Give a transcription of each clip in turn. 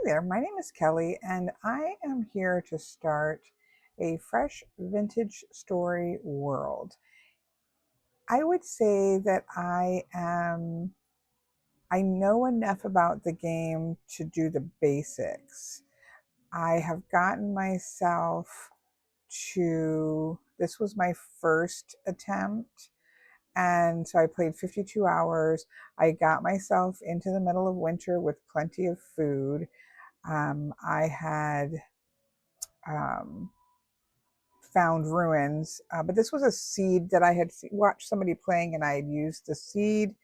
there, my name is Kelly, and I am here to start a fresh vintage story world. I would say that I know enough about the game to do the basics. I have gotten myself this was my first attempt, and so I played 52 hours. I got myself into the middle of winter with plenty of food. I had um, found ruins, but this was a seed that I had watched somebody playing, and I had used the seed,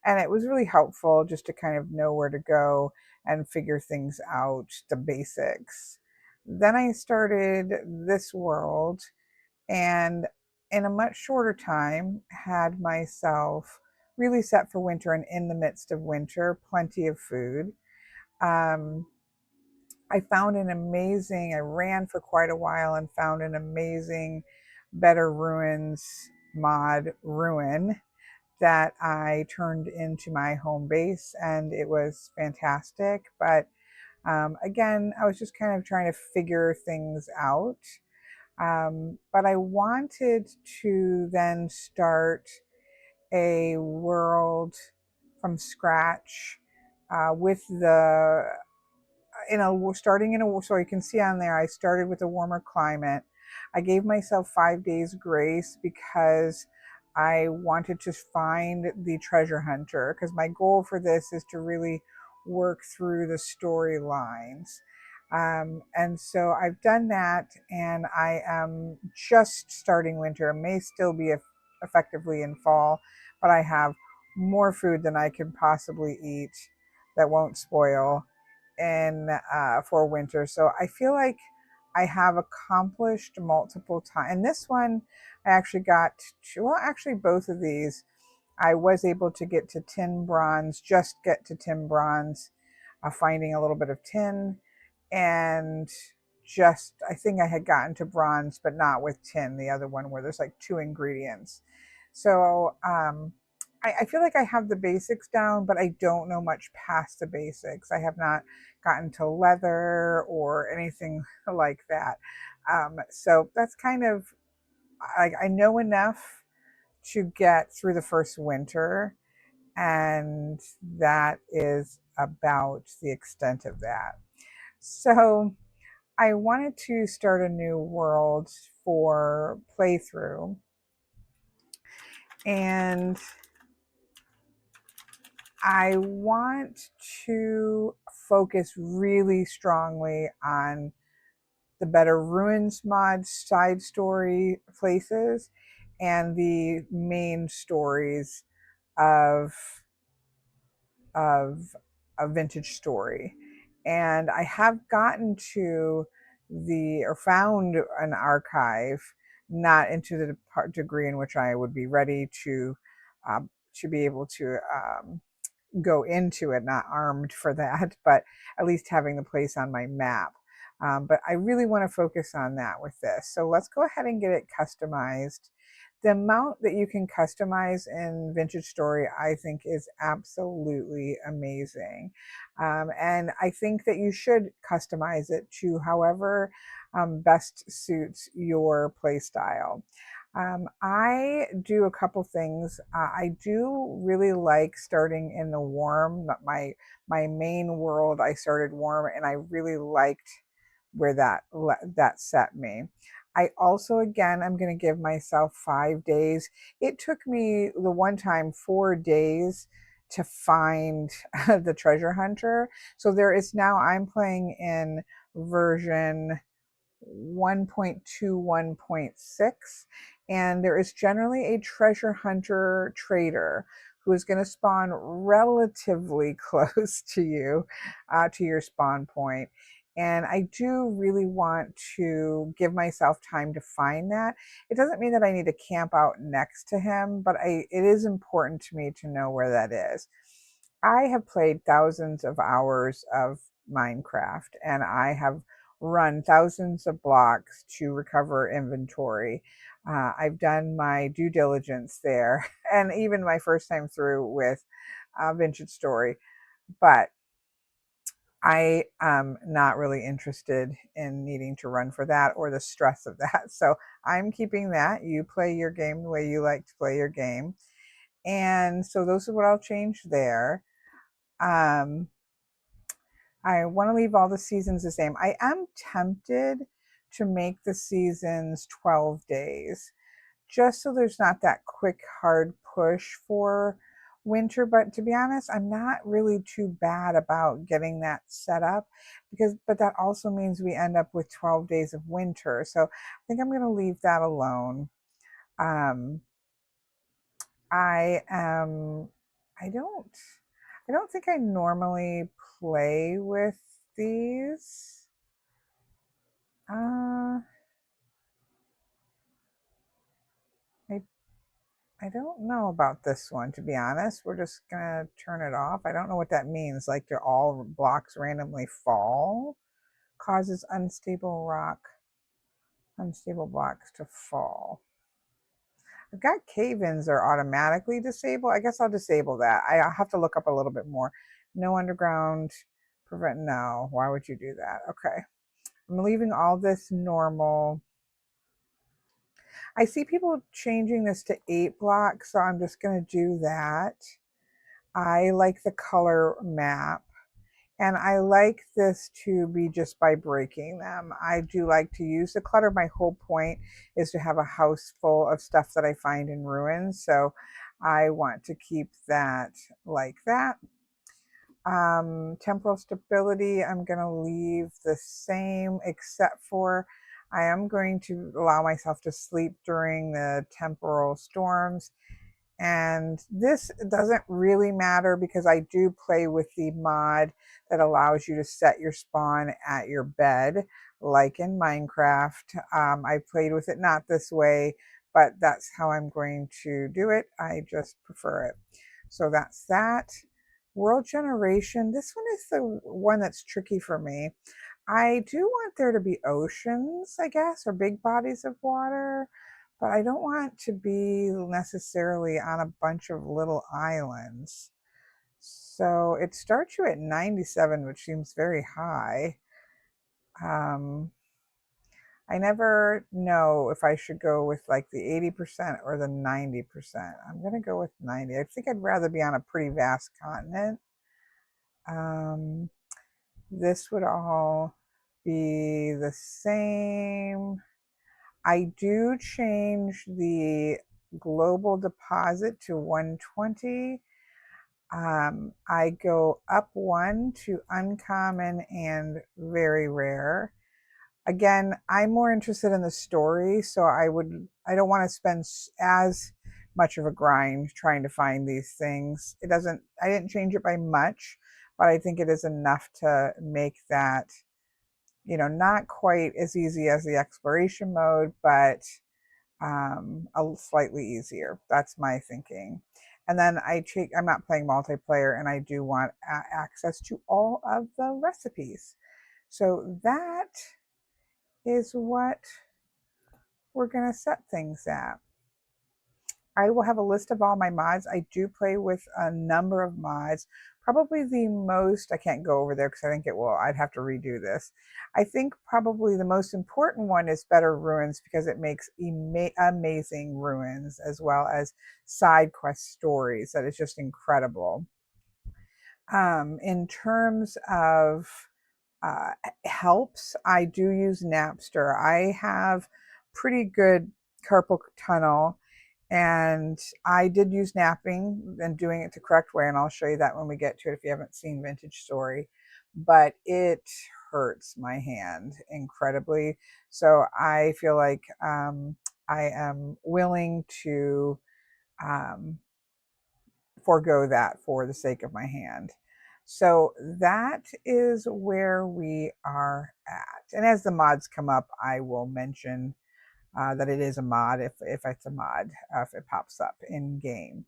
and it was really helpful just to kind of know where to go and figure things out, the basics. Then I started this world, and in a much shorter time had myself really set for winter, and in the midst of winter, plenty of food. Um, I found I ran for quite a while and found an amazing BetterRuins mod ruin that I turned into my home base, and it was fantastic. But again, I was just kind of trying to figure things out. But I wanted to then start a world from scratch with the in a starting in a so you can see on there I started with a warmer climate. I gave myself 5 days grace because I wanted to find the treasure hunter, because my goal for this is to really work through the storylines. And so I've done that, and I am just starting winter. It may still be effectively in fall, but I have more food than I can possibly eat that won't spoil in for winter. So I feel like I have accomplished multiple times. And this one, I actually got to, well, actually both of these, I was able to get to tin bronze, just get to tin bronze, finding a little bit of tin, and just, I think I had gotten to bronze, but not with tin, the other one where there's like two ingredients. So I feel like I have the basics down, but I don't know much past the basics. I have not gotten to leather or anything like that. So that's kind of, I know enough to get through the first winter, and that is about the extent of that. So I wanted to start a new world for playthrough, and I want to focus really strongly on the BetterRuins mod side story places and the main stories of of a vintage story. And I have gotten to the or found an archive, not into the degree in which I would be ready to be able to go into it, not armed for that, but at least having the place on my map. But I really want to focus on that with this. So let's go ahead and get it customized. The amount that you can customize in Vintage Story, I think, is absolutely amazing. And I think that you should customize it to however best suits your play style. I do a couple things. I do really like starting in the warm. My main world, I started warm, and I really liked where that set me. I also, again, I'm going to give myself 5 days. It took me the one time 4 days to find the treasure hunter. So there is now, I'm playing in version 1.21.6, and there is generally a treasure hunter trader who is going to spawn relatively close to you, to your spawn point. And I do really want to give myself time to find that. It doesn't mean that I need to camp out next to him, but it is important to me to know where that is. I have played thousands of hours of Minecraft, and I have run thousands of blocks to recover inventory. I've done my due diligence there, and even my first time through with Vintage Story. But I am not really interested in needing to run for that or the stress of that. So I'm keeping that. You play your game the way you like to play your game. And so those are what I'll change there. Um, I want to leave all the seasons the same. I am tempted to make the seasons 12 days just so there's not that quick, hard push for winter. But to be honest, I'm not really too bad about getting that set up but that also means we end up with 12 days of winter. So I think I'm going to leave that alone. Um, I am, I don't, I don't think I normally play with these. Uh, I I don't know about this one, to be honest. We're just gonna turn it off. I don't know what that means. Like, do all blocks randomly fall? Causes unstable blocks to fall. I've got cave-ins are automatically disabled. I guess I'll disable that. I'll have to look up a little bit more. No underground prevent. No, why would you do that? Okay. I'm leaving all this normal. I see people changing this to 8 blocks, so I'm just going to do that. I like the color map, and I like this to be just by breaking them. I do like to use the clutter. My whole point is to have a house full of stuff that I find in ruins, so I want to keep that like that. Temporal stability, I'm going to leave the same, except for I am going to allow myself to sleep during the temporal storms. And this doesn't really matter because I do play with the mod that allows you to set your spawn at your bed, like in Minecraft. I played with it not this way, but that's how I'm going to do it. I just prefer it. So that's that. World generation. This one is the one that's tricky for me. I do want there to be oceans, I guess, or big bodies of water, but I don't want to be necessarily on a bunch of little islands. So it starts you at 97, which seems very high. Um, I never know if I should go with like the 80% or the 90%. I'm going to go with 90. I think I'd rather be on a pretty vast continent. Um, this would all be the same. I do change the global deposit to 120. I go up 1 to uncommon and very rare. Again, I'm more interested in the story, so I don't want to spend as much of a grind trying to find these things. I didn't change it by much, but I think it is enough to make that, not quite as easy as the exploration mode, but slightly easier. That's my thinking. And then I'm not playing multiplayer, and I do want access to all of the recipes. So that is what we're going to set things at. I will have a list of all my mods. I do play with a number of mods. Probably the most, I can't go over there because I think I'd have to redo this. I think probably the most important one is BetterRuins because it makes amazing ruins as well as side quest stories. That is just incredible. In terms of uh, helps, I do use Knapster. I have pretty good carpal tunnel, and I did use napping and doing it the correct way, and I'll show you that when we get to it if you haven't seen Vintage Story. But it hurts my hand incredibly. So I feel like I am willing to um, forego that for the sake of my hand. So that is where we are at. And as the mods come up, I will mention that it is a mod if it's a mod, if it pops up in game.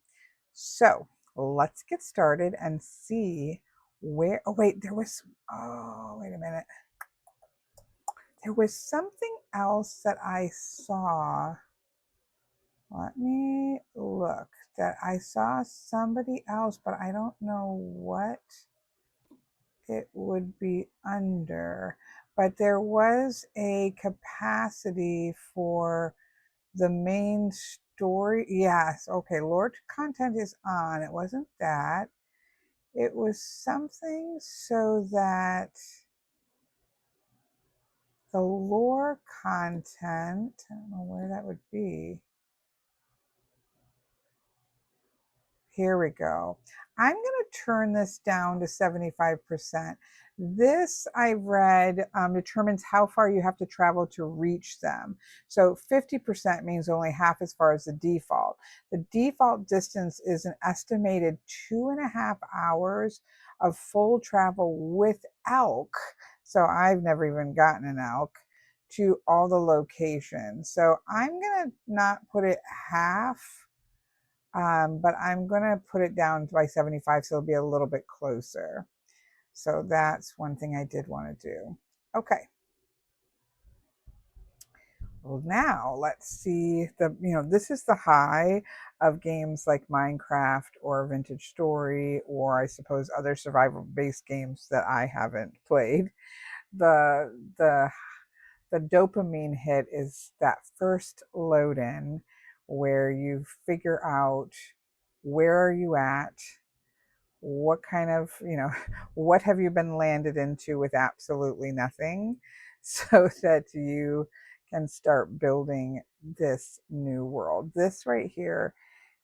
So let's get started and see where, oh wait, wait a minute. There was something else that I saw. Let me look. That I saw somebody else, but I don't know what it would be under, but there was a capacity for the main story. Yes, okay, lore content is on. It wasn't that. It was something so that the lore content, I don't know where that would be. Here we go. I'm going to turn this down to 75%. This I read determines how far you have to travel to reach them. So 50% means only half as far as the default. The default distance is an estimated 2.5 hours of full travel with elk. So I've never even gotten an elk to all the locations. So I'm going to not put it half. But I'm going to put it down by 75 so it'll be a little bit closer. So that's one thing I did want to do. Okay. Well, now let's see this is the high of games like Minecraft or Vintage Story, or I suppose other survival based games that I haven't played. The dopamine hit is that first load in where you figure out where are you at, what kind of, what have you been landed into with absolutely nothing, so that you can start building this new world. This right here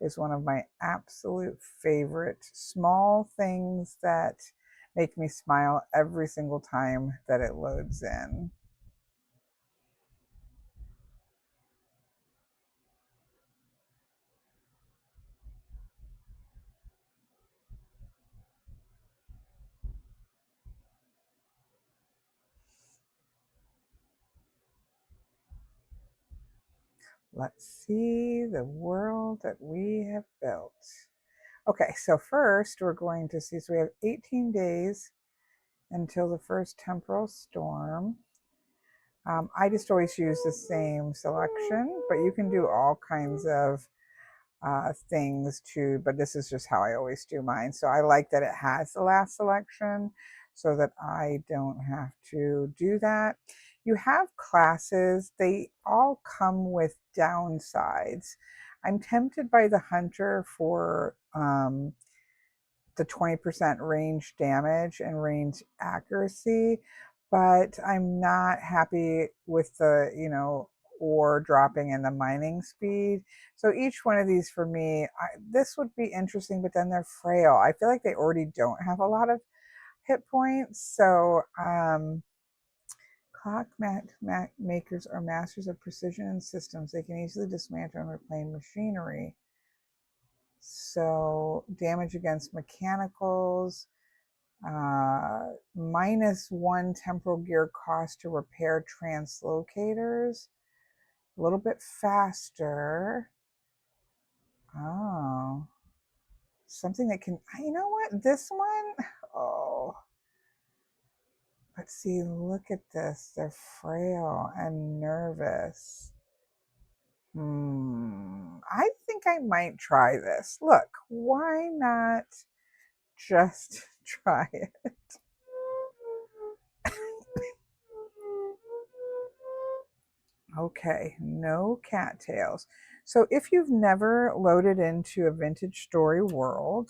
is one of my absolute favorite small things that make me smile every single time that it loads in. Let's see the world that we have built. Okay, so first we're going to see, so we have 18 days until the first temporal storm. I just always use the same selection, but you can do all kinds of things too, but this is just how I always do mine. So I like that it has the last selection so that I don't have to do that. You have classes, they all come with downsides. I'm tempted by the hunter for the 20% range damage and range accuracy, but I'm not happy with the, ore dropping and the mining speed. So each one of these for me, this would be interesting, but then they're frail. I feel like they already don't have a lot of hit points. So clock makers are masters of precision and systems. They can easily dismantle and replace machinery. So damage against mechanicals, -1 temporal gear cost to repair translocators, a little bit faster. Oh, something that can, you know what, this one, oh, let's see, look at this, they're frail and nervous. I think I might try this. Look, why not just try it? Okay, no cattails. So if you've never loaded into a Vintage Story world,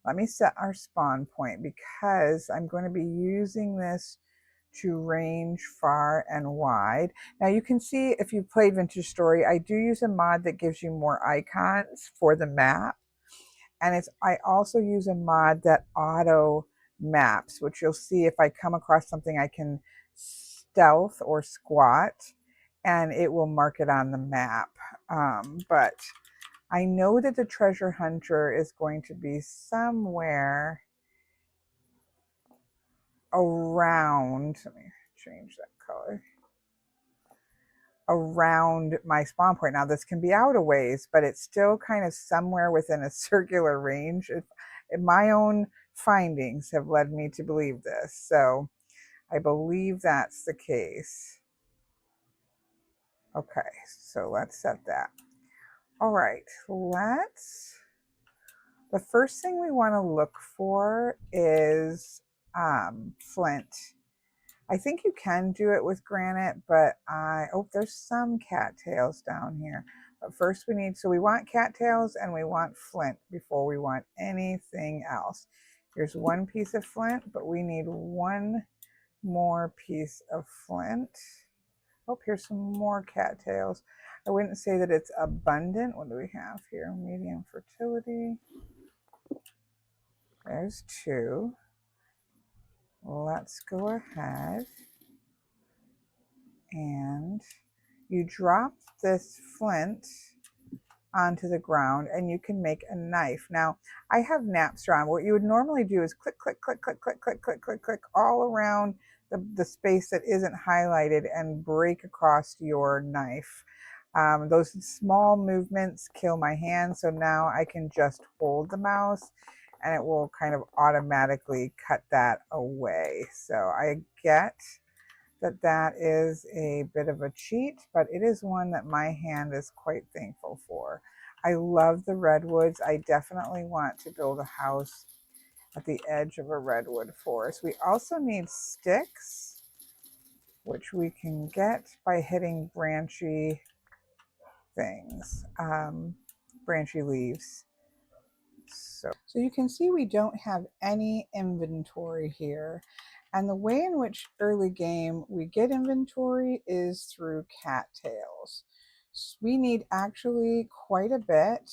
let me set our spawn point because I'm going to be using this to range far and wide. Now you can see if you've played Vintage Story, I do use a mod that gives you more icons for the map. And I also use a mod that auto maps, which you'll see if I come across something I can stealth or squat, and it will mark it on the map. But I know that the treasure hunter is going to be somewhere around, let me change that color, around my spawn point. Now this can be out a ways, but it's still kind of somewhere within a circular range. My own findings have led me to believe this. So I believe that's the case. Okay, so let's set that. All right, the first thing we want to look for is flint. I think you can do it with granite, but oh, there's some cattails down here. But first we need, so we want cattails and we want flint before we want anything else. Here's one piece of flint, but we need one more piece of flint. Oh, here's some more cattails. I wouldn't say that it's abundant. What do we have here? Medium fertility. There's two. Let's go ahead and you drop this flint onto the ground and you can make a knife. Now, I have Knapster on. What you would normally do is click, click, click, click, click, click, click, click, click all around the space that isn't highlighted and break across your knife. Those small movements kill my hand, so now I can just hold the mouse and it will kind of automatically cut that away. So I get that that is a bit of a cheat, but it is one that my hand is quite thankful for. I love the redwoods. I definitely want to build a house at the edge of a redwood forest. We also need sticks, which we can get by hitting branchy things, branchy leaves. So you can see we don't have any inventory here. And the way in which early game we get inventory is through cattails. So we need actually quite a bit.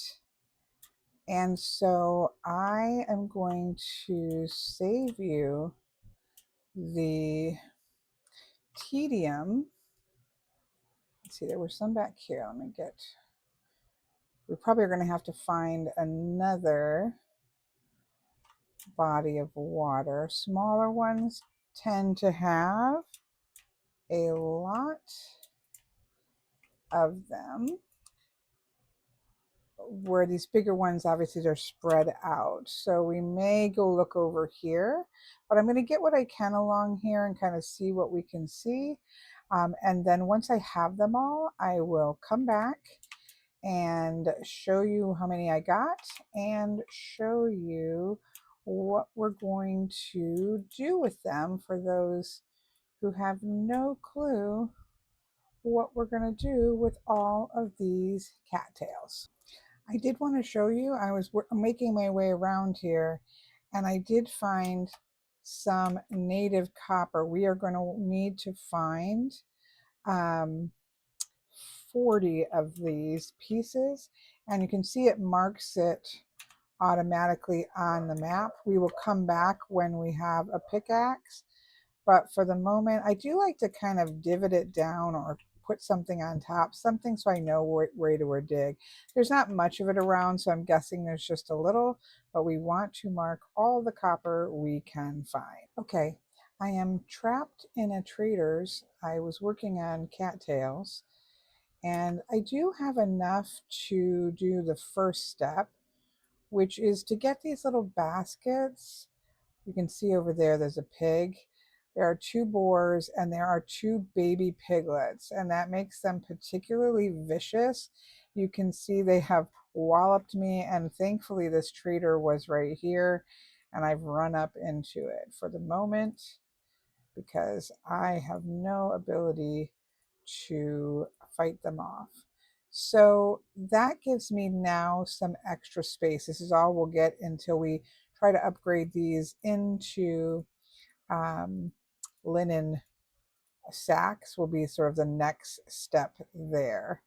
And so I am going to save you the tedium. Let's see, there were some back here. Let me get, we probably are going to have to find another body of water. Smaller ones tend to have a lot of them, where these bigger ones obviously they're spread out. So we may go look over here, but I'm going to get what I can along here and kind of see what we can see. And then once I have them all, I will come back and show you how many I got and show you what we're going to do with them for those who have no clue what we're going to do with all of these cattails. I did want to show you, I was making my way around here and I did find some native copper. We are going to need to find 40 of these pieces, and you can see it marks it automatically on the map. We will come back when we have a pickaxe, but for the moment I do like to kind of divot it down or put something on top, something so I know where to dig. There's not much of it around, so I'm guessing there's just a little, but we want to mark all the copper we can find. Okay, I am trapped in a trader's. I was working on cattails, and I do have enough to do the first step, which is to get these little baskets. You can see over there, there's a pig. There are 2 boars and there are 2 baby piglets, and that makes them particularly vicious. You can see they have walloped me, and thankfully this trader was right here and I've run up into it for the moment because I have no ability to fight them off. So that gives me now some extra space. This is all we'll get until we try to upgrade these into linen sacks. Will be sort of the next step there.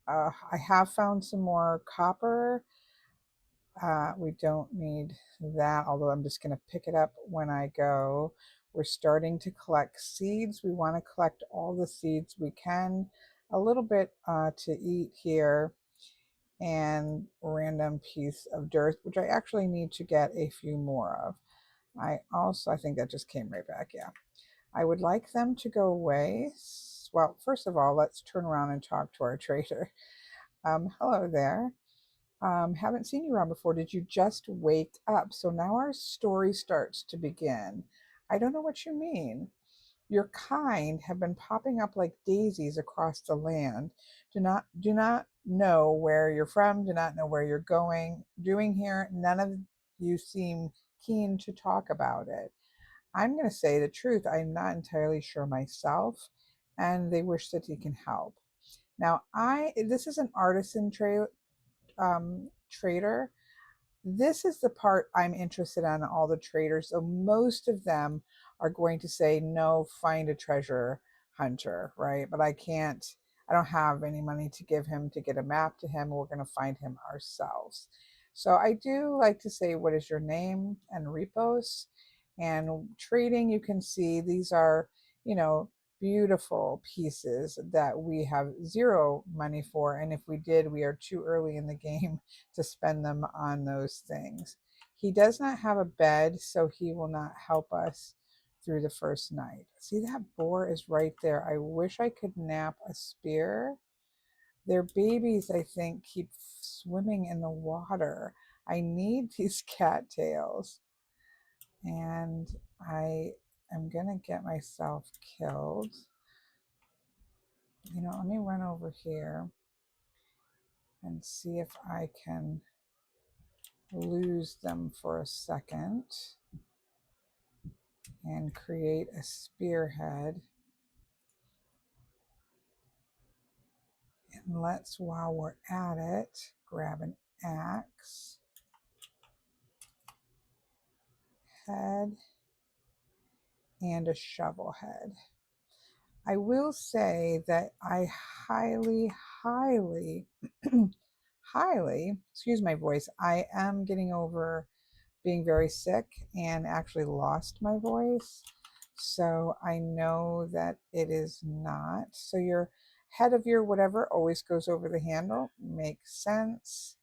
I have found some more copper. We don't need that, although I'm just going to pick it up when I go. We're starting to collect seeds. We want to collect all the seeds we can. A little bit to eat here, and random piece of dirt, which I actually need to get a few more of. I think that just came right back, yeah. I would like them to go away. Well, first of all, let's turn around and talk to our trader. Hello there. Haven't seen you around before. Did you just wake up? So now our story starts to begin. I don't know what you mean. Your kind have been popping up like daisies across the land. Do not know where you're from, do not know where you're doing here. None of you seem keen to talk about it. I'm going to say the truth. I'm not entirely sure myself, and they wish that he can help. Now, this is an artisan trader. This is the part I'm interested in, all the traders. So most of them are going to say, no, find a treasure hunter, right? But I don't have any money to give him to get a map to him. We're going to find him ourselves. So I do like to say, what is your name and repos? And trading, you can see these are, you know, beautiful pieces that we have zero money for. And if we did, we are too early in the game to spend them on those things. He does not have a bed, so he will not help us through the first night. See, that boar is right there. I wish I could nap a spear. Their babies, I think, keep swimming in the water. I need these cattails. And I am going to get myself killed. You know, let me run over here and see if I can lose them for a second and create a spearhead. And let's, while we're at it, grab an axe, head, and a shovel head. I will say that I highly, highly, excuse my voice, I am getting over being very sick and actually lost my voice. So I know that it is not. So your head of your whatever always goes over the handle. Makes sense.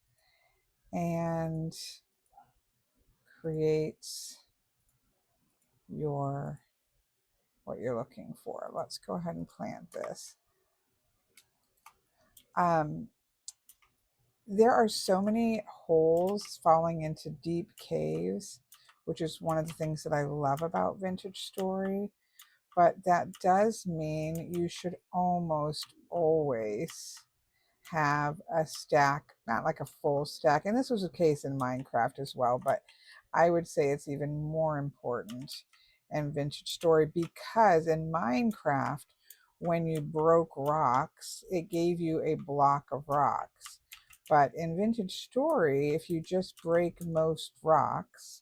And creates your what you're looking for. Let's go ahead and plant this. There are so many holes falling into deep caves, which is one of the things that I love about Vintage Story. But that does mean you should almost always have a stack, not like a full stack. And this was the case in Minecraft as well, but I would say it's even more important in Vintage Story because in Minecraft, when you broke rocks, it gave you a block of rocks. But in Vintage Story, if you just break most rocks,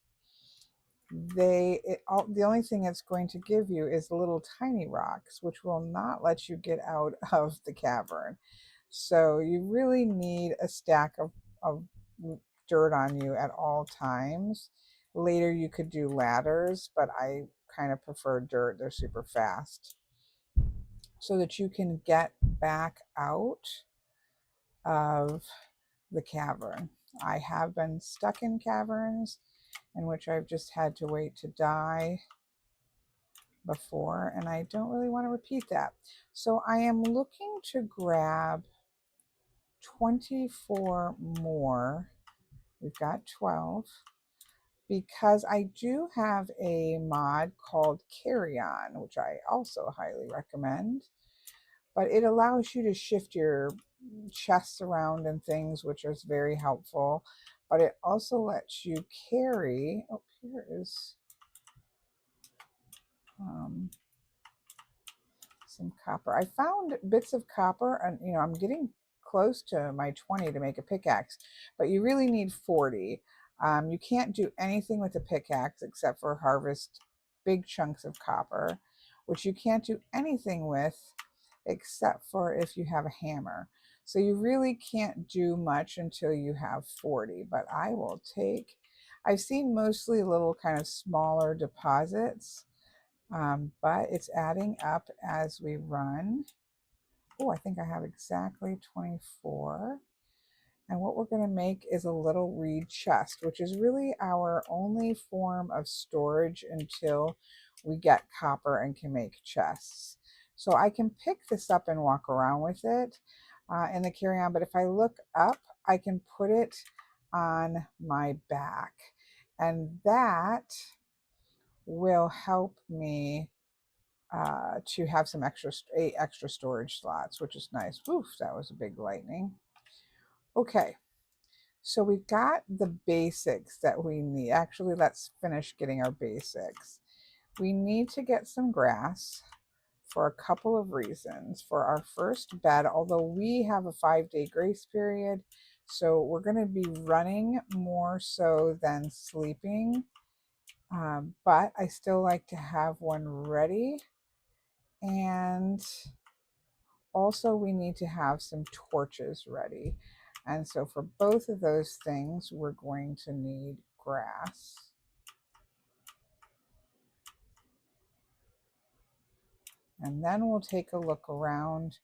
the only thing it's going to give you is little tiny rocks, which will not let you get out of the cavern. So you really need a stack of dirt on you at all times. Later you could do ladders, but I kind of prefer dirt. They're super fast. So that you can get back out of the cavern. I have been stuck in caverns in which I've just had to wait to die before, and I don't really want to repeat that. So I am looking to grab 24 more. We've got 12 because I do have a mod called CarryOn, which I also highly recommend. But it allows you to shift your chests around and things, which is very helpful. But it also lets you carry, oh, here is some copper. I found bits of copper, and you know, I'm getting close to my 20 to make a pickaxe, but you really need 40. You can't do anything with a pickaxe except for harvest big chunks of copper, which you can't do anything with except for if you have a hammer. So you really can't do much until you have 40, but I will take, I've seen mostly little kind of smaller deposits, but it's adding up as we run. Oh, I think I have exactly 24. And what we're going to make is a little reed chest, which is really our only form of storage until we get copper and can make chests. So I can pick this up and walk around with it in the carry-on, but if I look up, I can put it on my back. And that will help me to have some eight extra storage slots, which is nice. Oof, that was a big lightning. Okay, so we've got the basics that we need. Actually, let's finish getting our basics. We need to get some grass for a couple of reasons. For our first bed, although we have a 5-day grace period, so we're going to be running more so than sleeping, but I still like to have one ready. And also we need to have some torches ready. And so for both of those things, we're going to need grass. And then we'll take a look around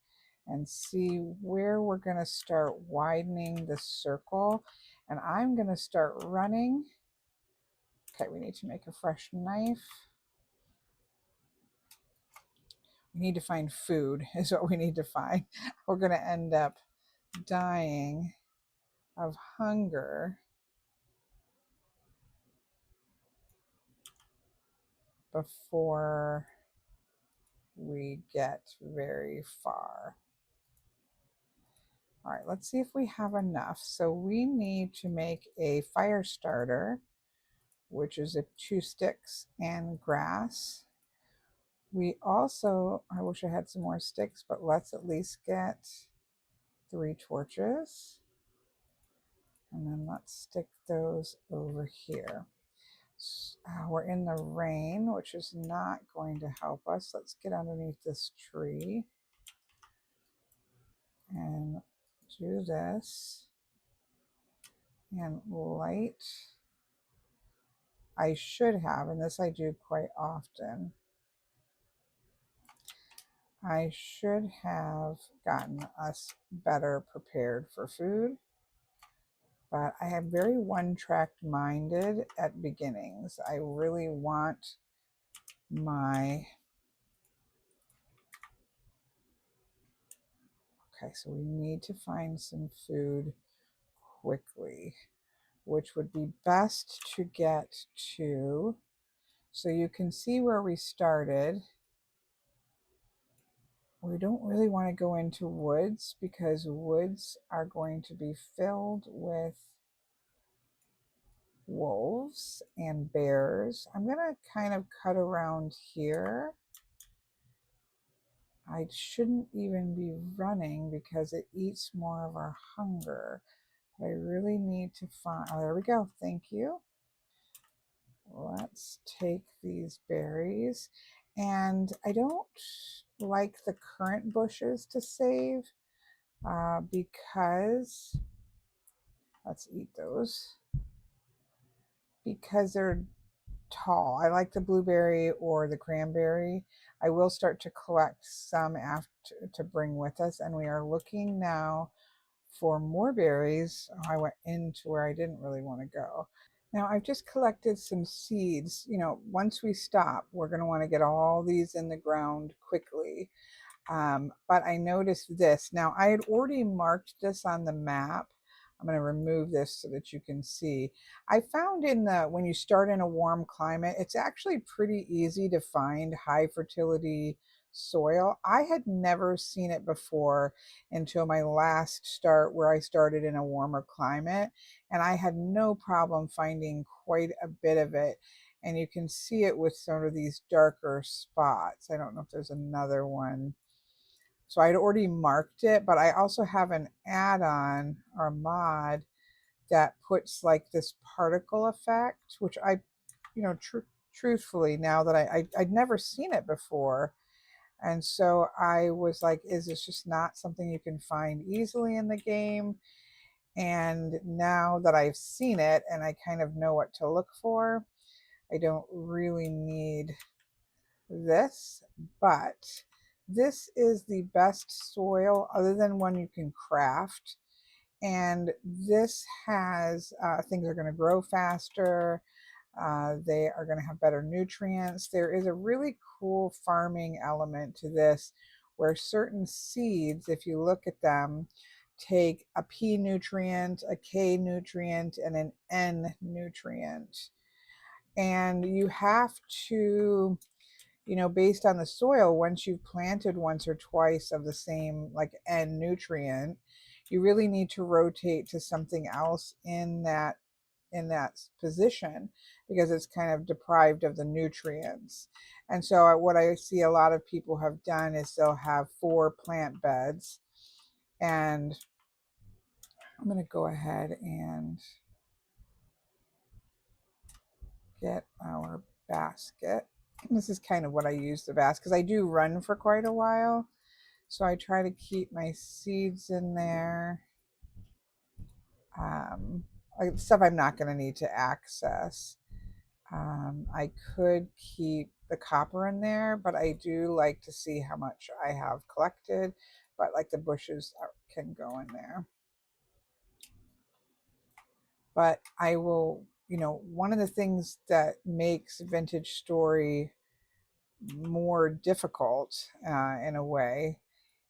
and see where we're going to start widening the circle. And I'm going to start running. Okay, we need to make a fresh knife. We need to find food is what we need to find. We're going to end up dying of hunger before we get very far. All right, let's see if we have enough. So we need to make a fire starter, which is 2 sticks and grass. We also, I wish I had some more sticks, but let's at least get 3 torches. And then let's stick those over here. We're in the rain, which is not going to help us. Let's get underneath this tree and do this and light. I should have, and this I do quite often, I should have gotten us better prepared for food, but I am very one-track minded at beginnings. I really want my, okay, so we need to find some food quickly, which would be best to get to, so you can see where we started. We don't really want to go into woods because woods are going to be filled with wolves and bears. I'm going to kind of cut around here. I shouldn't even be running because it eats more of our hunger. I really need to find, oh, there we go. Thank you. Let's take these berries. And I don't like the currant bushes to save because, let's eat those, because they're tall. I like the blueberry or the cranberry. I will start to collect some after to bring with us. And we are looking now for more berries. Oh, I went into where I didn't really want to go. Now I've just collected some seeds. You know, once we stop, we're going to want to get all these in the ground quickly. But I noticed this. Now I had already marked this on the map. I'm going to remove this so that you can see. I found when you start in a warm climate, it's actually pretty easy to find high fertility soil. I had never seen it before until my last start where I started in a warmer climate, and I had no problem finding quite a bit of it. And you can see it with some of these darker spots. I don't know if there's another one. So I'd already marked it, but I also have an add-on or mod that puts like this particle effect, which I, you know, truthfully, now that I'd never seen it before. And so I was like, is this just not something you can find easily in the game? And now that I've seen it and I kind of know what to look for, I don't really need this, but this is the best soil other than one you can craft. And this has, things are going to grow faster. They are going to have better nutrients. There is a really cool farming element to this where certain seeds, if you look at them, take a P nutrient, a K nutrient, and an N nutrient. And you have to, you know, based on the soil, once you've planted once or twice of the same like N nutrient, you really need to rotate to something else in that in that position because it's kind of deprived of the nutrients. And so what I see a lot of people have done is they'll have 4 plant beds. And I'm going to go ahead and get our basket. This is kind of what I use the basket because I do run for quite a while. So I try to keep my seeds in there. Stuff I'm not going to need to access. I could keep the copper in there, but I do like to see how much I have collected. But like the bushes can go in there. But I will, one of the things that makes Vintage Story more difficult in a way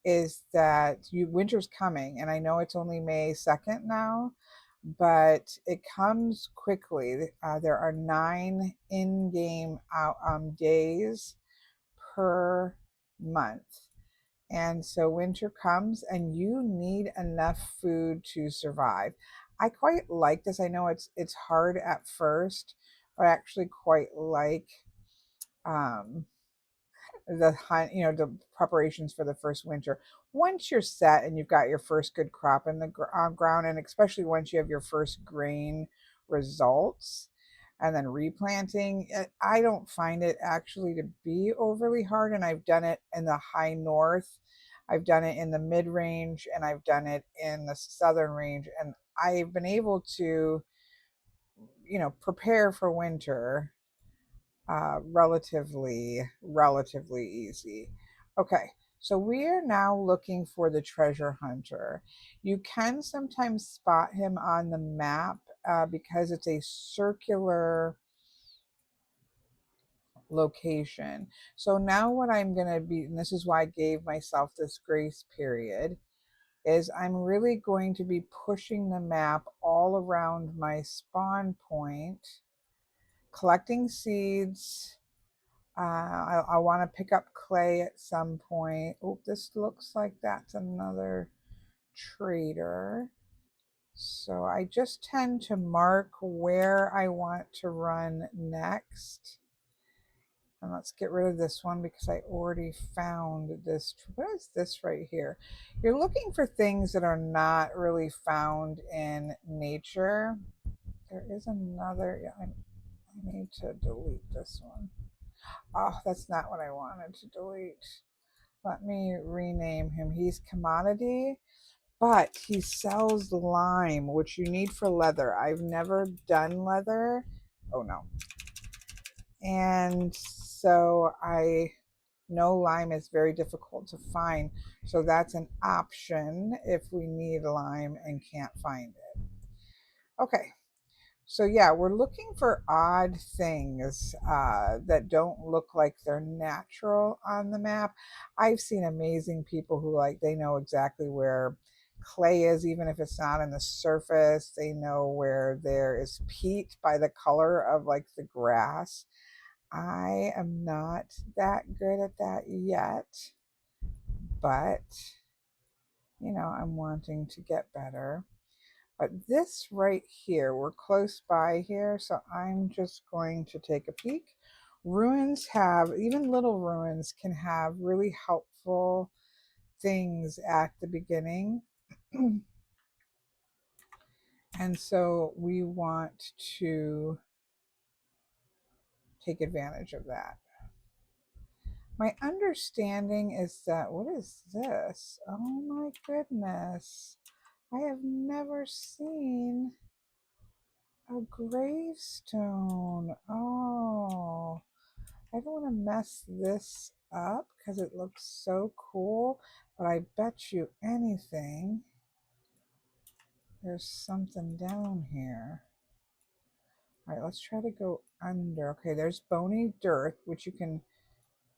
is that winter's coming, and I know it's only May 2nd now, but it comes quickly. There are 9 in-game days per month. And so winter comes and you need enough food to survive. I quite like this. I know it's hard at first, but I actually quite like um, the preparations for the first winter. Once you're set and you've got your first good crop in the ground, and especially once you have your first grain results, and then replanting, I don't find it actually to be overly hard. And I've done it in the high north, I've done it in the mid range, and I've done it in the southern range, and I've been able to prepare for winter relatively easy. Okay, so we are now looking for the treasure hunter. You can sometimes spot him on the map because it's a circular location. So now what I'm going to be, and this is why I gave myself this grace period, is I'm really going to be pushing the map all around my spawn point, collecting seeds. I want to pick up clay at some point. Oh, this looks like that's another trader. So I just tend to mark where I want to run next. And let's get rid of this one because I already found this. What is this right here? You're looking for things that are not really found in nature. There is another. Yeah, I need to delete this one. Oh, that's not what I wanted to delete. Let me rename him. He's commodity, but he sells lime, which you need for leather. I've never done leather. Oh no. And so I know lime is very difficult to find. So that's an option if we need lime and can't find it. Okay. So yeah, we're looking for odd things that don't look like they're natural on the map. I've seen amazing people who they know exactly where clay is, even if it's not on the surface. They know where there is peat by the color of the grass. I am not that good at that yet, but I'm wanting to get better. But this right here, we're close by here, so I'm just going to take a peek. Ruins even little ruins can have really helpful things at the beginning. And so we want to take advantage of that. My understanding is that, what is this? Oh my goodness. I have never seen a gravestone. Oh, I don't want to mess this up because it looks so cool, but I bet you anything there's something down here. All right, let's try to go under. Okay, there's bony dirt, which you can,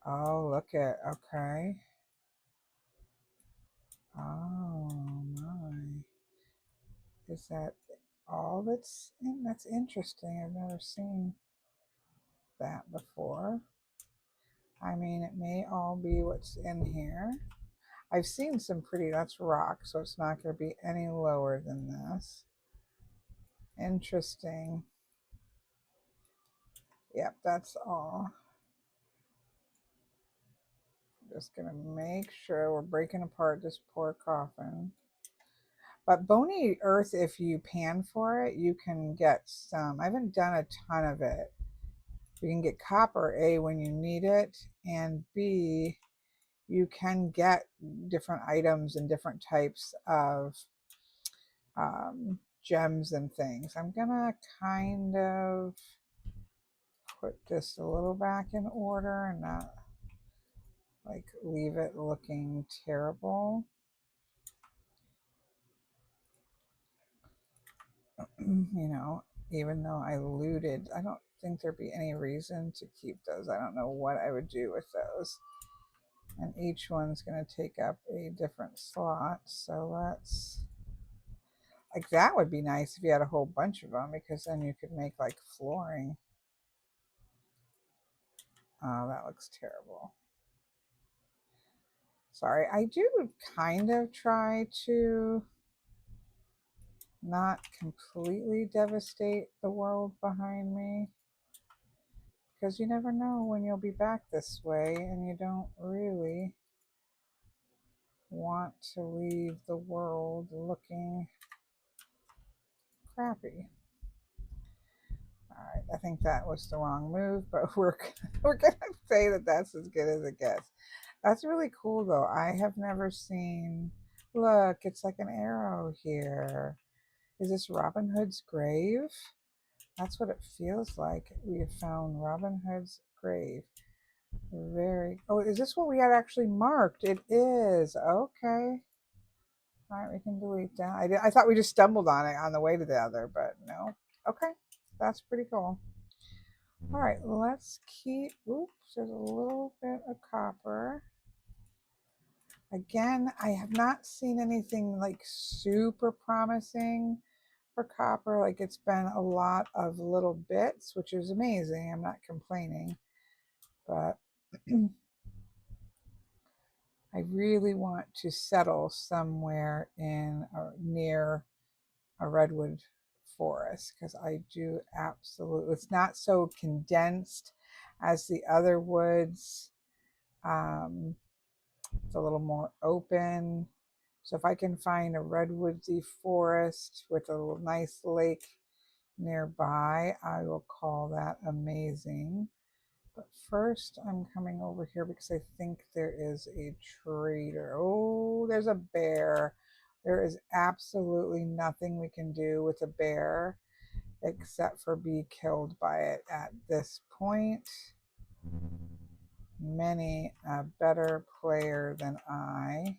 oh, look at, okay. Oh my. Is that all that's in? That's interesting. I've never seen that before. I mean, it may all be what's in here. I've seen some pretty, that's rock, so it's not going to be any lower than this. Interesting. Yep, that's all. Just gonna make sure we're breaking apart this poor coffin. But bony earth, if you pan for it, you can get some. I haven't done a ton of it. You can get copper, A, when you need it, and B, you can get different items and different types of gems and things. I'm gonna kind of put this a little back in order and not like leave it looking terrible. You know, even though I looted, I don't think there'd be any reason to keep those. I don't know what I would do with those. And each one's going to take up a different slot. So let's, like, that would be nice if you had a whole bunch of them, because then you could make like flooring. Oh, that looks terrible. Sorry, I do kind of try to not completely devastate the world behind me, because you never know when you'll be back this way, and you don't really want to leave the world looking crappy. All right, I think that was the wrong move, but we're gonna say that that's as good as it gets. That's really cool, though. I have never seen. Look, it's like an arrow here. Is this Robin Hood's grave? That's what it feels like. We have found Robin Hood's grave. Very. Oh, is this what we had actually marked? It is. Okay. All right, we can delete that. I thought we just stumbled on it on the way to the other, but no. Okay, that's pretty cool. All right, let's keep. Oops, there's a little bit of copper. Again, I have not seen anything like super promising for copper. Like, it's been a lot of little bits, which is amazing. I'm not complaining, but I really want to settle somewhere in or near a redwood forest, because I do absolutely, it's not so condensed as the other woods. It's a little more open. So if I can find a redwoodsy forest with a little nice lake nearby, I will call that amazing. But first, I'm coming over here because I think there is a trader. Oh, there's a bear. There is absolutely nothing we can do with a bear except for be killed by it at this point. Many a better player than I.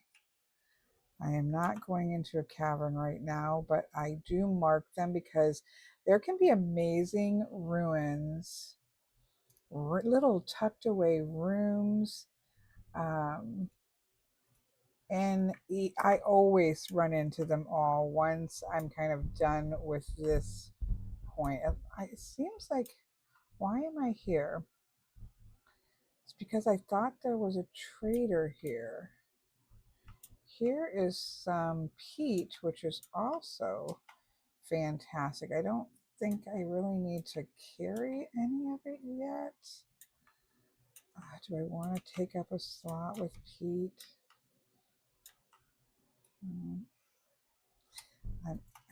I am not going into a cavern right now, but I do mark them because there can be amazing ruins, little tucked away rooms. And I always run into them all once I'm kind of done with this point. It seems like, why am I here? It's because I thought there was a trader here. Here is some peat, which is also fantastic. I don't think I really need to carry any of it yet. Do I want to take up a slot with peat?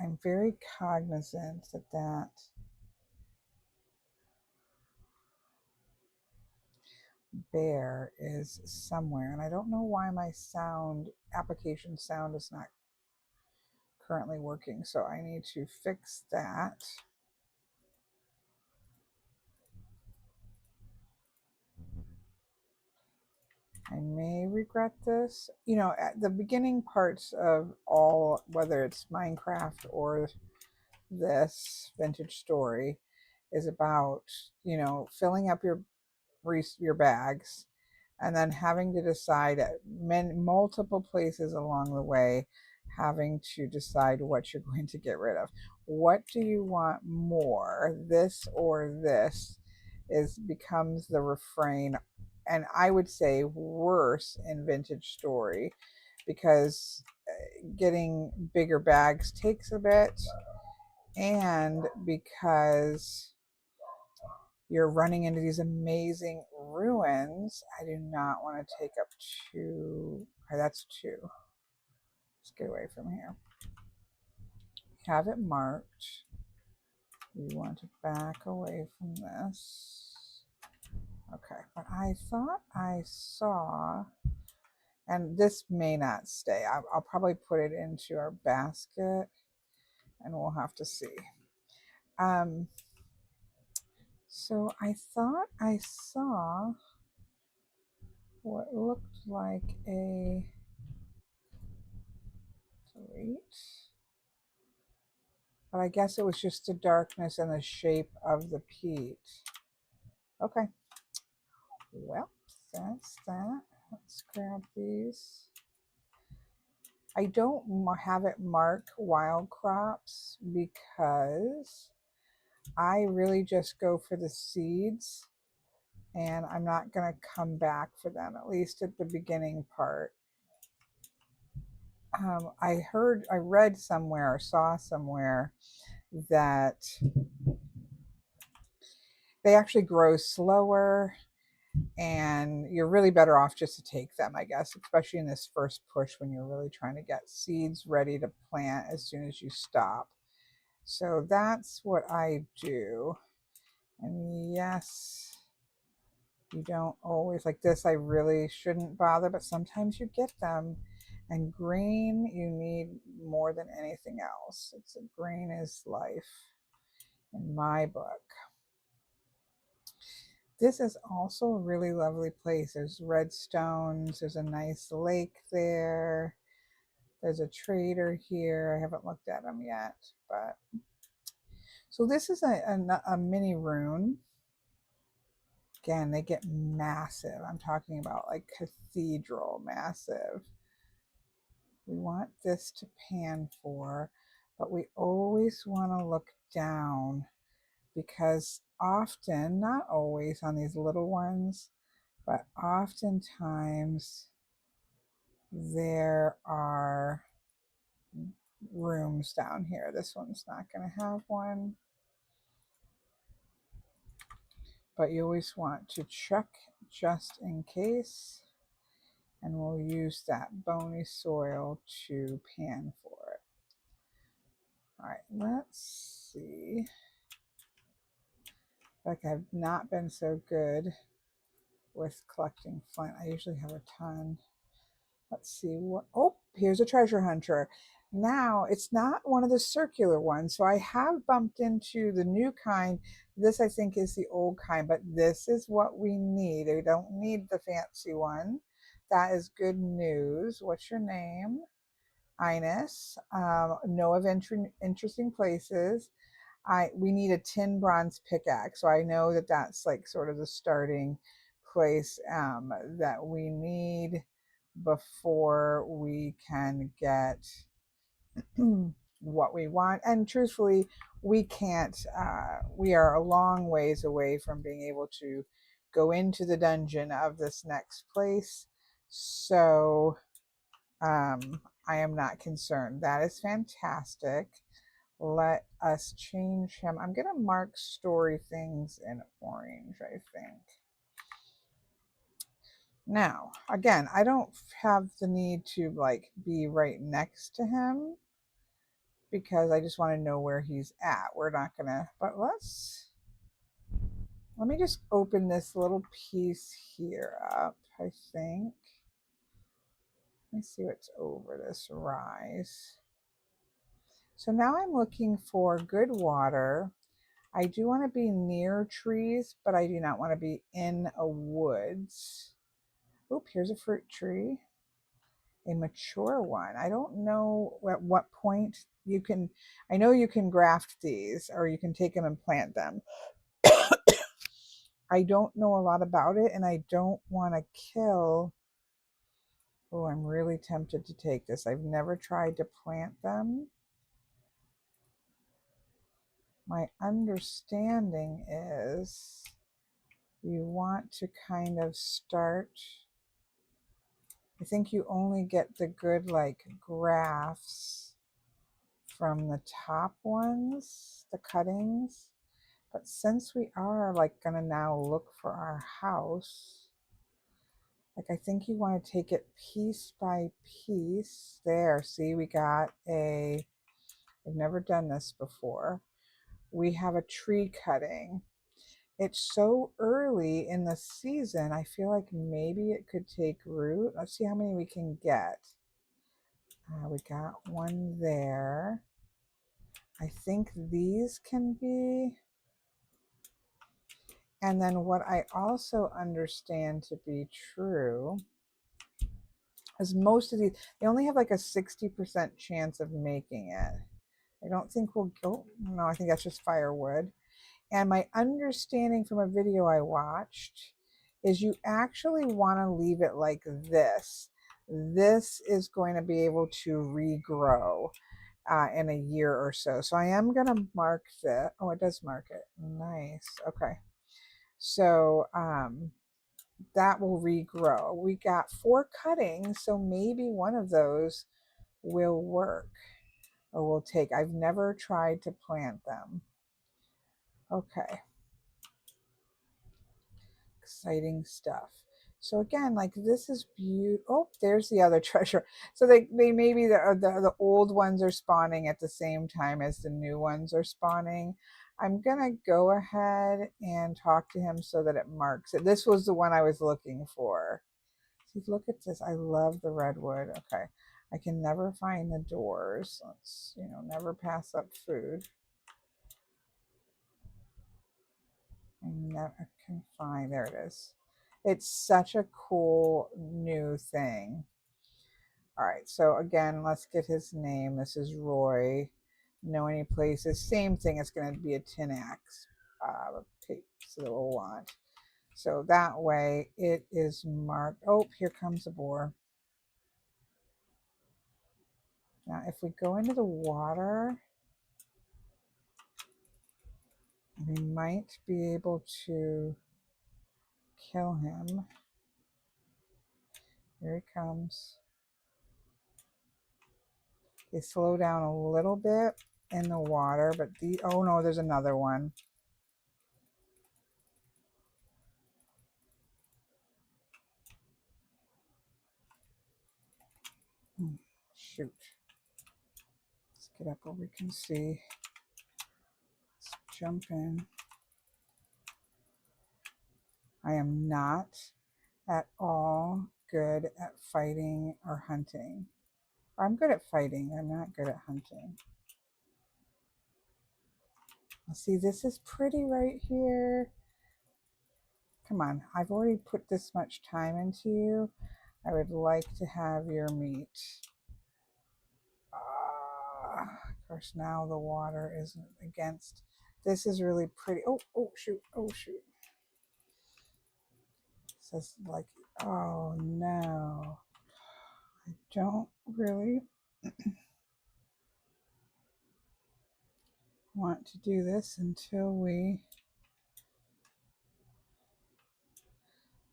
I'm very cognizant that bear is somewhere, and I don't know why my application sound is not currently working, so I need to fix that. I may regret this. You know, at the beginning parts of all, whether it's Minecraft or this vintage story, is about, you know, filling up your bags and then having to decide at multiple places along the way, having to decide what you're going to get rid of. What do you want more, this or this, becomes the refrain. And I would say worse in vintage story, because getting bigger bags takes a bit, And because you're running into these amazing ruins, I do not want to take up two. Okay, that's two. Let's get away from here. Have it marked. We want to back away from this. Okay, but I thought I saw, and this may not stay. I'll probably put it into our basket and we'll have to see. So I thought I saw what looked like a delete, but I guess it was just the darkness and the shape of the peat. Okay, well, that's that. Let's grab these. I don't have it mark wild crops because I really just go for the seeds and I'm not going to come back for them, at least at the beginning part. I read somewhere or saw somewhere that they actually grow slower and you're really better off just to take them, I guess, especially in this first push when you're really trying to get seeds ready to plant as soon as you stop. So that's what I do. And yes, you don't always, like this, I really shouldn't bother, but sometimes you get them. And green, you need more than anything else. Green is life in my book. This is also a really lovely place. There's red stones. There's a nice lake there. There's a trader here. I haven't looked at them yet, but so this is a mini rune. Again, they get massive. I'm talking about like cathedral massive. We want this to pan for, but we always want to look down because often, not always on these little ones, but oftentimes there are rooms down here. This one's not going to have one, but you always want to check just in case, and we'll use that bony soil to pan for it. All right, let's see. Like I've not been so good with collecting flint. I usually have a ton. Let's see what, oh, here's a treasure hunter. Now it's not one of the circular ones. So I have bumped into the new kind. This I think is the old kind, but this is what we need. We don't need the fancy one. That is good news. What's your name? Ines. Know of interesting places. We need a tin bronze pickaxe. So I know that that's like sort of the starting place that we need before we can get what we want. And truthfully, we can't, we are a long ways away from being able to go into the dungeon of this next place. So I am not concerned. That is fantastic. Let us change him. I'm going to mark story things in orange, I think. Now, again, I don't have the need to like be right next to him because I just want to know where he's at. We're not going to, but let me just open this little piece here up, I think. Let me see what's over this rise. So now I'm looking for good water. I do want to be near trees, but I do not want to be in a woods. Oop, here's a fruit tree. A mature one. I don't know at what point you can, I know you can graft these or you can take them and plant them. I don't know a lot about it and I don't want to kill. Oh, I'm really tempted to take this. I've never tried to plant them. My understanding is you want to kind of start, I think you only get the good like grafts from the top ones, the cuttings. But since we are like gonna now look for our house, like I think you want to take it piece by piece. There, see, we got a, I've never done this before. We have a tree cutting. It's so early in the season, I feel like maybe it could take root. Let's see how many we can get. We got one there. I think these can be. And then what I also understand to be true is most of these, they only have like a 60% chance of making it. I don't think we'll go, no, I think that's just firewood. And my understanding from a video I watched is you actually want to leave it like this. This is going to be able to regrow in a year or so. So I am going to mark that. Oh, it does mark it. Nice. Okay. So that will regrow. We got 4 cuttings, so maybe one of those will work or will take. I've never tried to plant them. Okay. Exciting stuff. So again, like this is beautiful. Oh, there's the other treasure. So they maybe the old ones are spawning at the same time as the new ones are spawning. I'm gonna go ahead and talk to him so that it marks it. This was the one I was looking for. See, look at this. I love the redwood. Okay. I can never find the doors. Let's, never pass up food. I never can find, there it is. It's such a cool new thing. All right, so again, let's get his name. This is Roy. Know any places? Same thing. It's going to be a tin axe piece that we'll want. So that way it is marked. Oh, here comes a boar. Now, if we go into the water, we might be able to kill him. Here he comes. They slow down a little bit in the water, but oh no, there's another one. Shoot. Let's get up where we can see. Let's jump in. I am not at all good at fighting or hunting. I'm good at fighting. I'm not good at hunting. See, this is pretty right here. Come on, I've already put this much time into you. I would like to have your meat. Of course, now the water isn't against. This is really pretty. Oh, shoot. Oh, shoot. It says like, oh no. I don't really want to do this until we.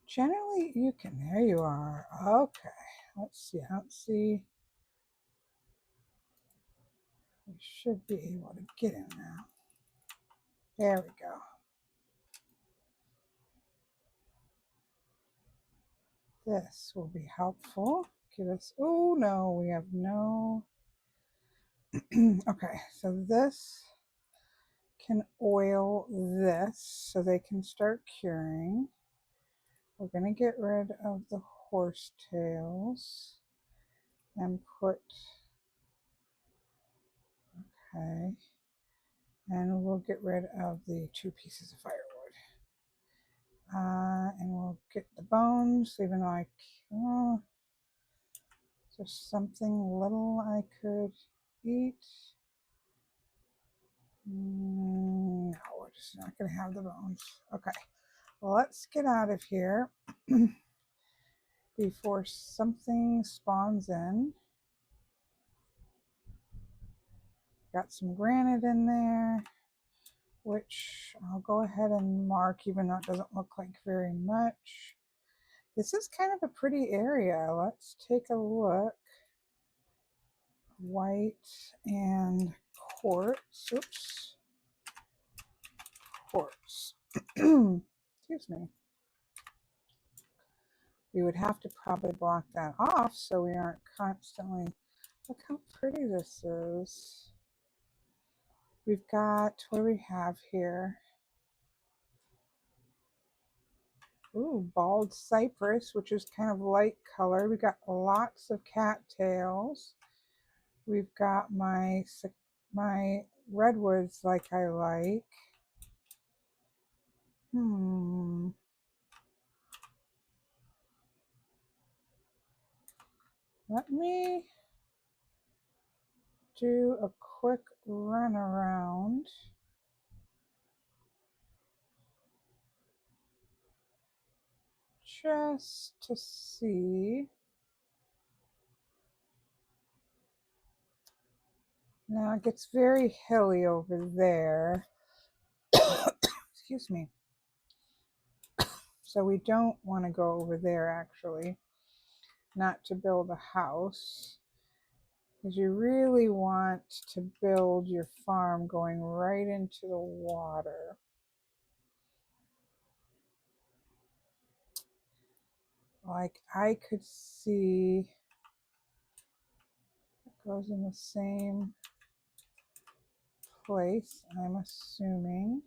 Generally, you can. There you are. Okay. Let's see. I don't see. We should be able to get in now. There we go. This will be helpful. Give us. Oh no, we have no. Okay, so this can oil this so they can start curing. We're going to get rid of the horse tails and put, okay, and we'll get rid of the 2 pieces of firewood. And we'll get the bones, even though there's something little I could eat. No, we're just not going to have the bones. Okay, well, let's get out of here before something spawns in. Got some granite in there, which I'll go ahead and mark, even though it doesn't look like very much. This is kind of a pretty area. Let's take a look. white and quartz. Oops. Quartz. Excuse me. We would have to probably block that off so we aren't constantly. Look how pretty this is. We've got, what do we have here? Ooh, bald cypress, which is kind of light color. We've got lots of cattails. We've got my redwoods like I like. Let me do a quick run around. Just to see. Now it gets very hilly over there. Excuse me. So we don't want to go over there actually, not to build a house, because you really want to build your farm going right into the water. Like I could see it goes in the same place, I'm assuming.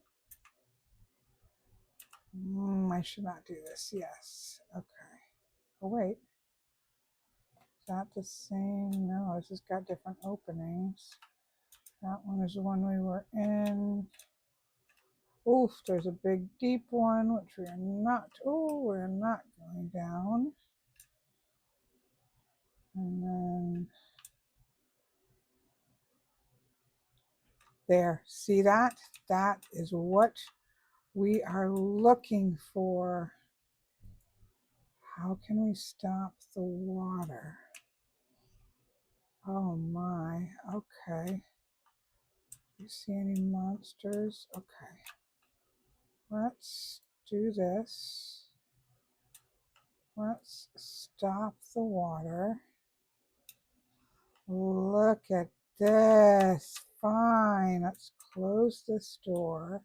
I should not do this. Yes. Okay. Oh, wait. Is that the same? No, this has got different openings. That one is the one we were in. Oof, there's a big deep one, which we're not going down. And then there, see that? That is what we are looking for. How can we stop the water? Oh my, okay. You see any monsters? Okay. Let's do this. Let's stop the water. Look at this. Fine. Let's close this door.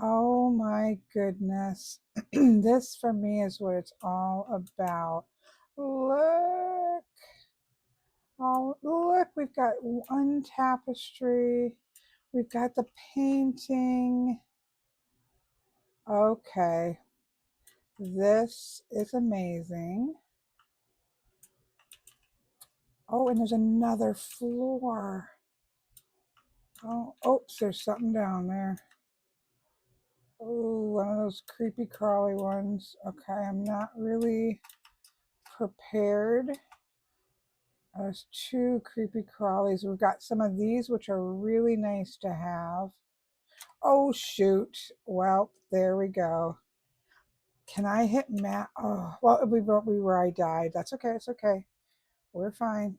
Oh my goodness. This for me is what it's all about. Look. Oh, look. We've got one tapestry. We've got the painting. Okay. This is amazing. Oh, and there's another floor. Oh, oops, there's something down there. Oh, one of those creepy crawly ones. Okay, I'm not really prepared. There's two creepy crawlies. We've got some of these, which are really nice to have. Oh, shoot. Well, there we go. Can I hit Matt? Oh, well, we were I died. That's okay. It's okay. We're fine.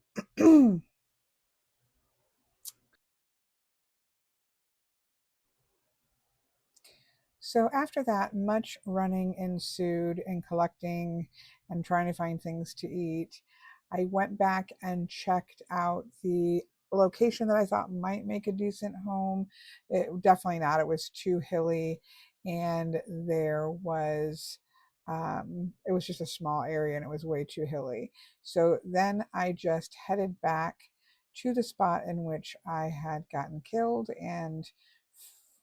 So after that, much running ensued and collecting and trying to find things to eat. I went back and checked out the location that I thought might make a decent home. It definitely not. It was too hilly, and there was it was just a small area and it was way too hilly. So then I just headed back to the spot in which I had gotten killed and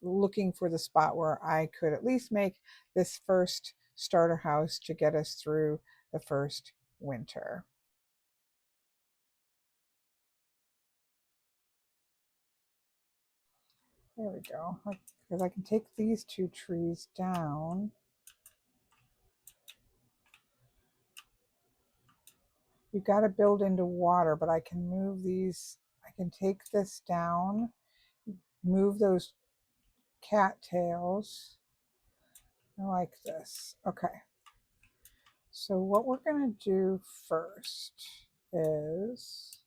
looking for the spot where I could at least make this first starter house to get us through the first winter. There we go. Because I can take these two trees down. You've got to build into water, but I can move these. I can take this down, move those cattails. I like this. Okay. So what we're going to do first is,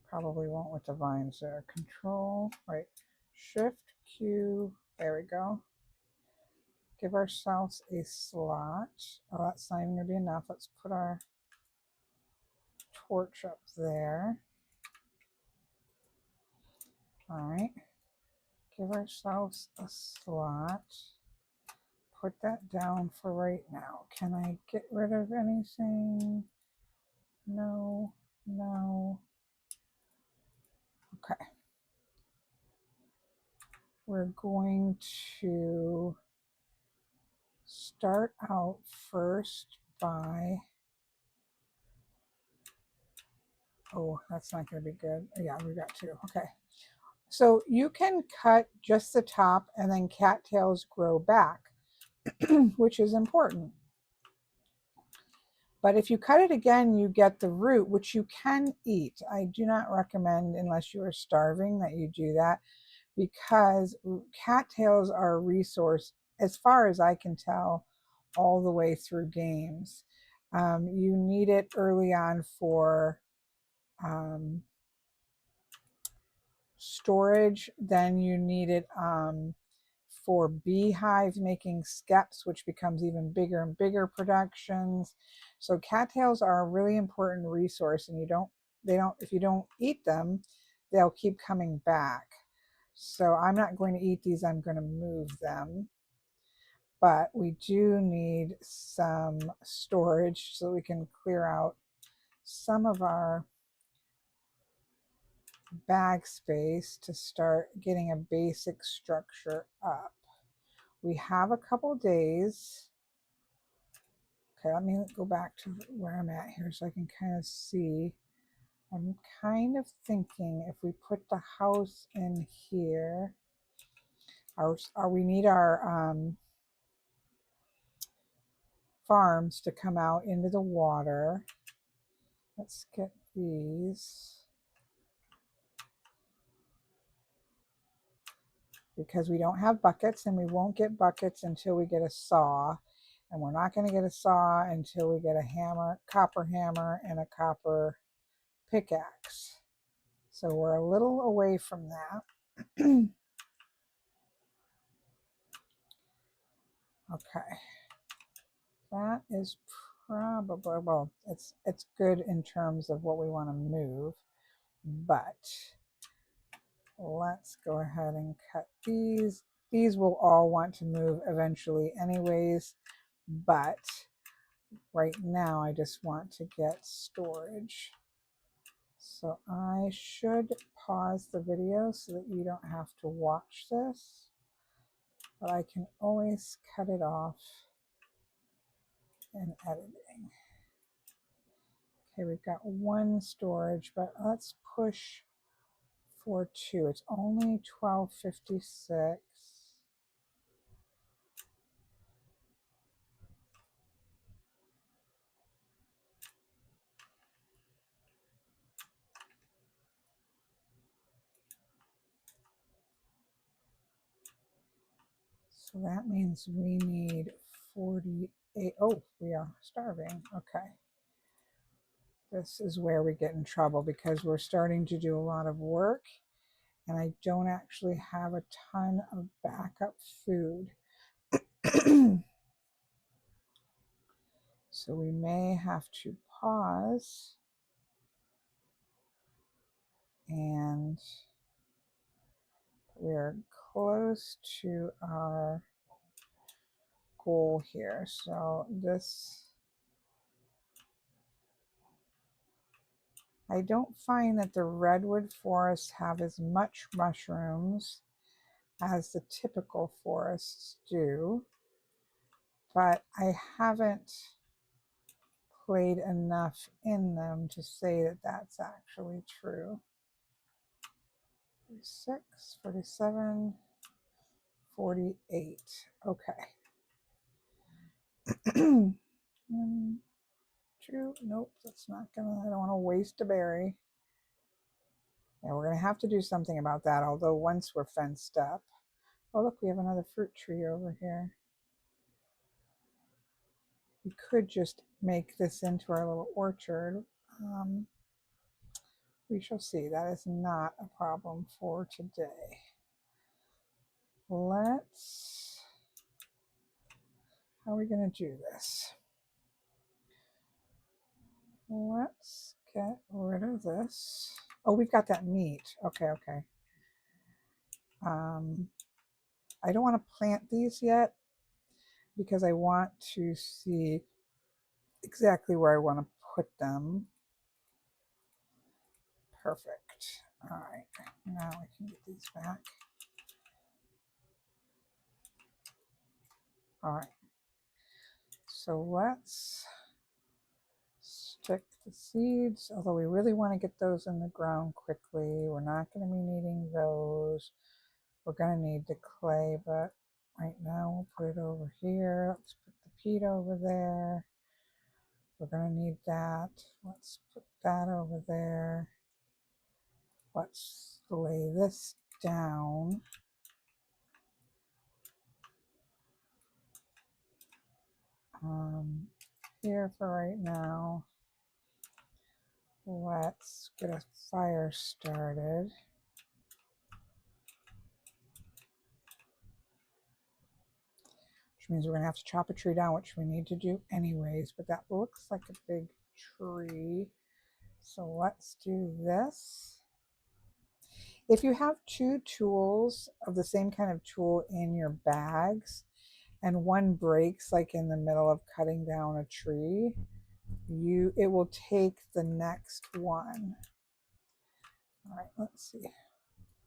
probably won't with the vines there. Control, right, Shift Q, there we go. Give ourselves a slot. Oh, that's not even going to be enough. Let's put our porch up there. All right, give ourselves a slot. Put that down for right now. Can I get rid of anything? No, no. Okay. We're going to start out first by, oh, that's not going to be good. Yeah, we got two. Okay. So you can cut just the top and then cattails grow back, which is important. But if you cut it again, you get the root, which you can eat. I do not recommend, unless you are starving, that you do that, because cattails are a resource, as far as I can tell, all the way through games. You need it early on for storage, then you need it for beehives making skeps, which becomes even bigger and bigger productions. So cattails are a really important resource, and if you don't eat them, they'll keep coming back. So I'm not going to eat these, I'm going to move them. But we do need some storage so we can clear out some of our bag space to start getting a basic structure up. We have a couple days. Okay, let me go back to where I'm at here so I can kind of see. I'm kind of thinking if we put the house in here, we need our farms to come out into the water. Let's get these. Because we don't have buckets, and we won't get buckets until we get a saw. And we're not going to get a saw until we get a hammer, copper hammer, and a copper pickaxe. So we're a little away from that. Okay. That is probably, well, it's good in terms of what we want to move, but let's go ahead and cut these. These will all want to move eventually anyways, but right now I just want to get storage. So I should pause the video so that you don't have to watch this, but I can always cut it off in editing. Okay, we've got one storage, but let's push for two. It's only 12:56. So that means we need 48. Oh, we are starving. Okay. This is where we get in trouble because we're starting to do a lot of work and I don't actually have a ton of backup food. So we may have to pause and we're close to our goal here. So this, I don't find that the redwood forests have as much mushrooms as the typical forests do, but I haven't played enough in them to say that that's actually true. 46, 47, 48. Okay. 1, 2, nope, that's not gonna, I don't want to waste a berry. Yeah, we're gonna have to do something about that, although once we're fenced up. Oh, look, we have another fruit tree over here. We could just make this into our little orchard. We shall see. That is not a problem for today. Let's, how are we going to do this? Let's get rid of this. Oh, we've got that meat. Okay, okay. I don't want to plant these yet because I want to see exactly where I want to put them. Perfect. All right, now I can get these back. All right, so let's stick the seeds, although we really want to get those in the ground quickly. We're not going to be needing those. We're going to need the clay, but right now we'll put it over here. Let's put the peat over there. We're going to need that. Let's put that over there. Let's lay this down. Here for right now. Let's get a fire started. Which means we're going to have to chop a tree down, which we need to do anyways, but that looks like a big tree. So let's do this. If you have two tools of the same kind of tool in your bags and one breaks like in the middle of cutting down a tree, it will take the next one. All right, let's see.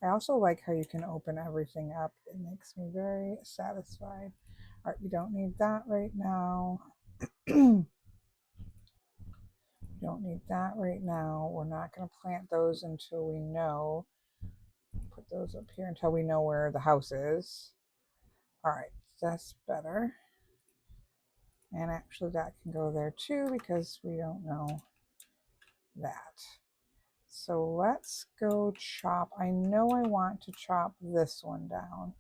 I also like how you can open everything up. It makes me very satisfied. All right, we don't need that right now. We don't need that right now. We're not going to plant those until we know. Put those up here until we know where the house is. All right, that's better. And actually that can go there too because we don't know that. So let's go chop. I know I want to chop this one down.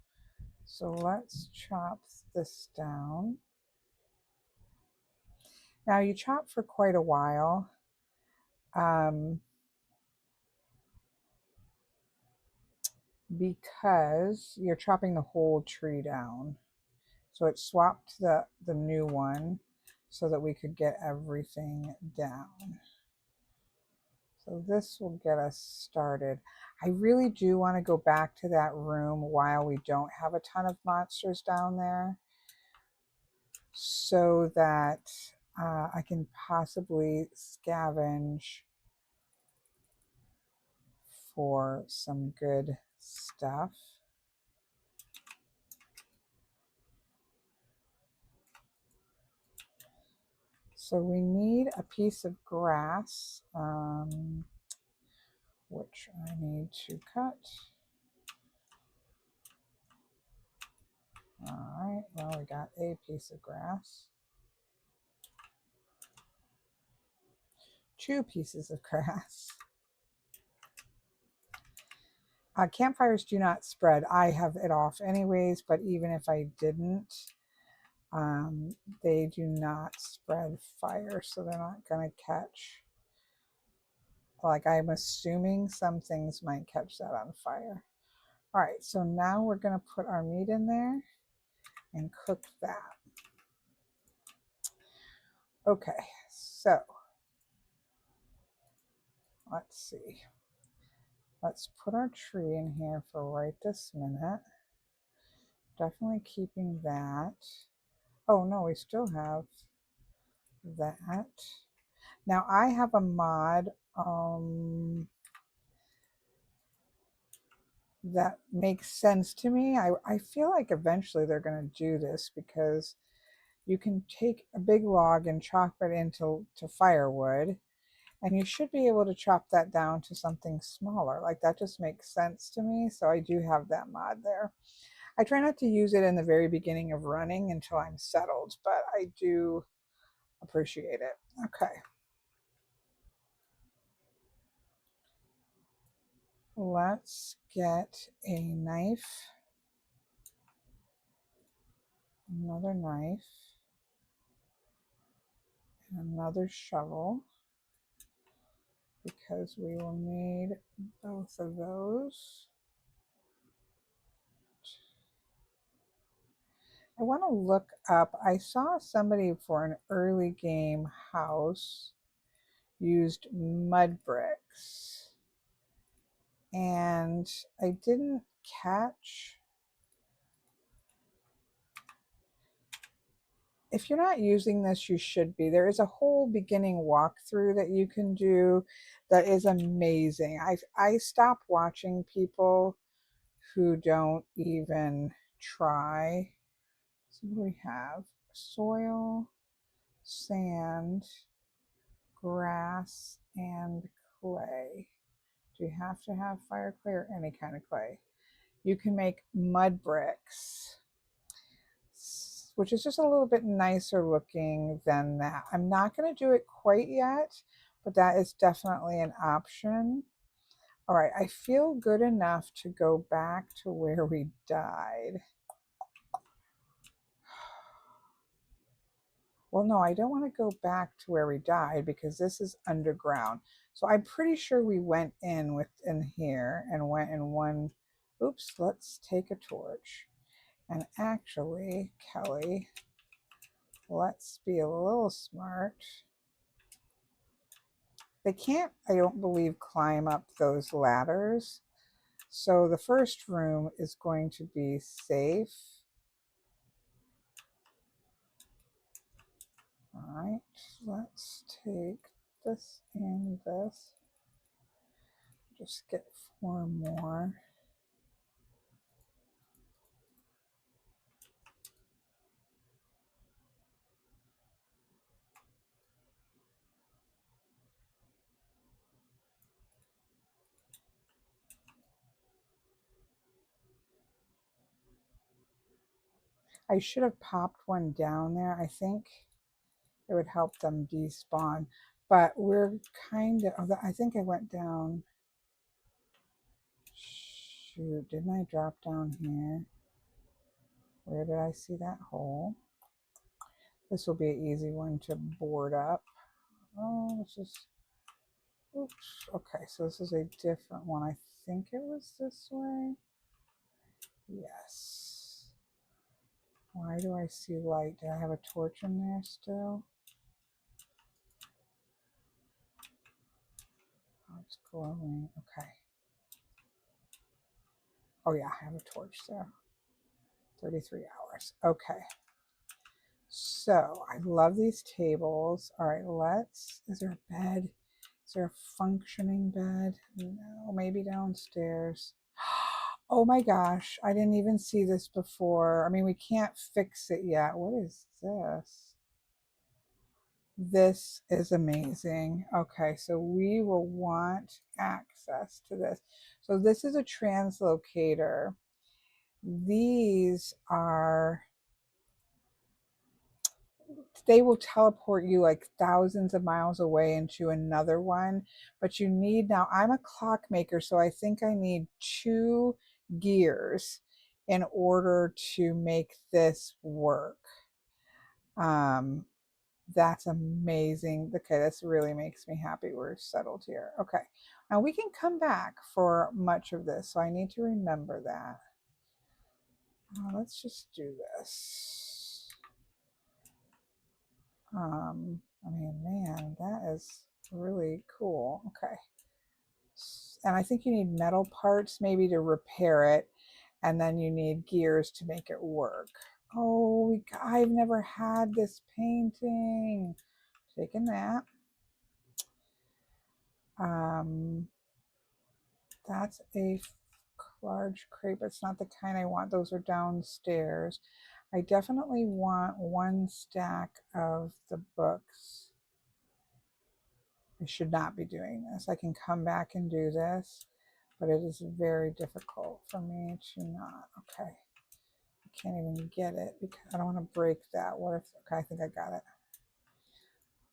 So let's chop this down. Now you chop for quite a while. Because you're chopping the whole tree down. So it swapped the new one so that we could get everything down. So this will get us started. I really do want to go back to that room while we don't have a ton of monsters down there so that I can possibly scavenge for some good stuff. So we need a piece of grass, which I need to cut. All right, well, we got a piece of grass. 2 pieces of grass. Campfires do not spread. I have it off anyways, but even if I didn't, they do not spread fire, so they're not going to catch. Like, I'm assuming some things might catch that on fire. All right, so now we're going to put our meat in there and cook that. Okay, so let's see. Let's put our tree in here for right this minute. Definitely keeping that. Oh no, we still have that. Now I have a mod that makes sense to me. I feel like eventually they're going to do this because you can take a big log and chop it into firewood, and you should be able to chop that down to something smaller. Like, that just makes sense to me. So I do have that mod there. I try not to use it in the very beginning of running until I'm settled, but I do appreciate it. Okay. Let's get a knife, another knife, and another shovel, because we will need both of those. I want to look up, I saw somebody for an early game house used mud bricks. And I didn't catch, if you're not using this, you should be. There is a whole beginning walkthrough that you can do that is amazing. I stop watching people who don't even try. So what do we have? Soil, sand, grass, and clay. Do you have to have fire clay or any kind of clay? You can make mud bricks, which is just a little bit nicer looking than that. I'm not going to do it quite yet, but that is definitely an option. All right, I feel good enough to go back to where we died. Well, no, I don't want to go back to where we died because this is underground. So I'm pretty sure we went in here and went in one. Oops, let's take a torch. And actually, Kelly, let's be a little smart. They can't, I don't believe, climb up those ladders. So the first room is going to be safe. All right, let's take this and this. Just get 4 more. I should have popped one down there. I think it would help them despawn. But we're kind of, I think I went down. Shoot, didn't I drop down here? Where did I see that hole? This will be an easy one to board up. Oh, this is, oops. Okay, so this is a different one. I think it was this way. Yes. Why do I see light? Did I have a torch in there still? Oh, it's glowing. Okay. Oh yeah, I have a torch there. 33 hours. Okay. So I love these tables. All right, let's, is there a bed? Is there a functioning bed? No, maybe downstairs. Oh my gosh, I didn't even see this before. I mean, we can't fix it yet. What is this? This is amazing. Okay, so we will want access to this. So this is a translocator. These are, they will teleport you like thousands of miles away into another one, but you need, now I'm a clockmaker, so I think I need 2 gears in order to make this work. That's amazing. Okay, this really makes me happy we're settled here. Okay, now we can come back for much of this, so I need to remember that. Let's just do this. I mean, man, that is really cool. Okay. And I think you need metal parts maybe to repair it, and then you need gears to make it work. Oh, I've never had this painting. Taking that. That's a large crate, but it's not the kind I want. Those are downstairs. I definitely want 1 stack of the books. I should not be doing this. I can come back and do this, but it is very difficult for me to not. Okay. I can't even get it because I don't want to break that. What if, okay, I think I got it.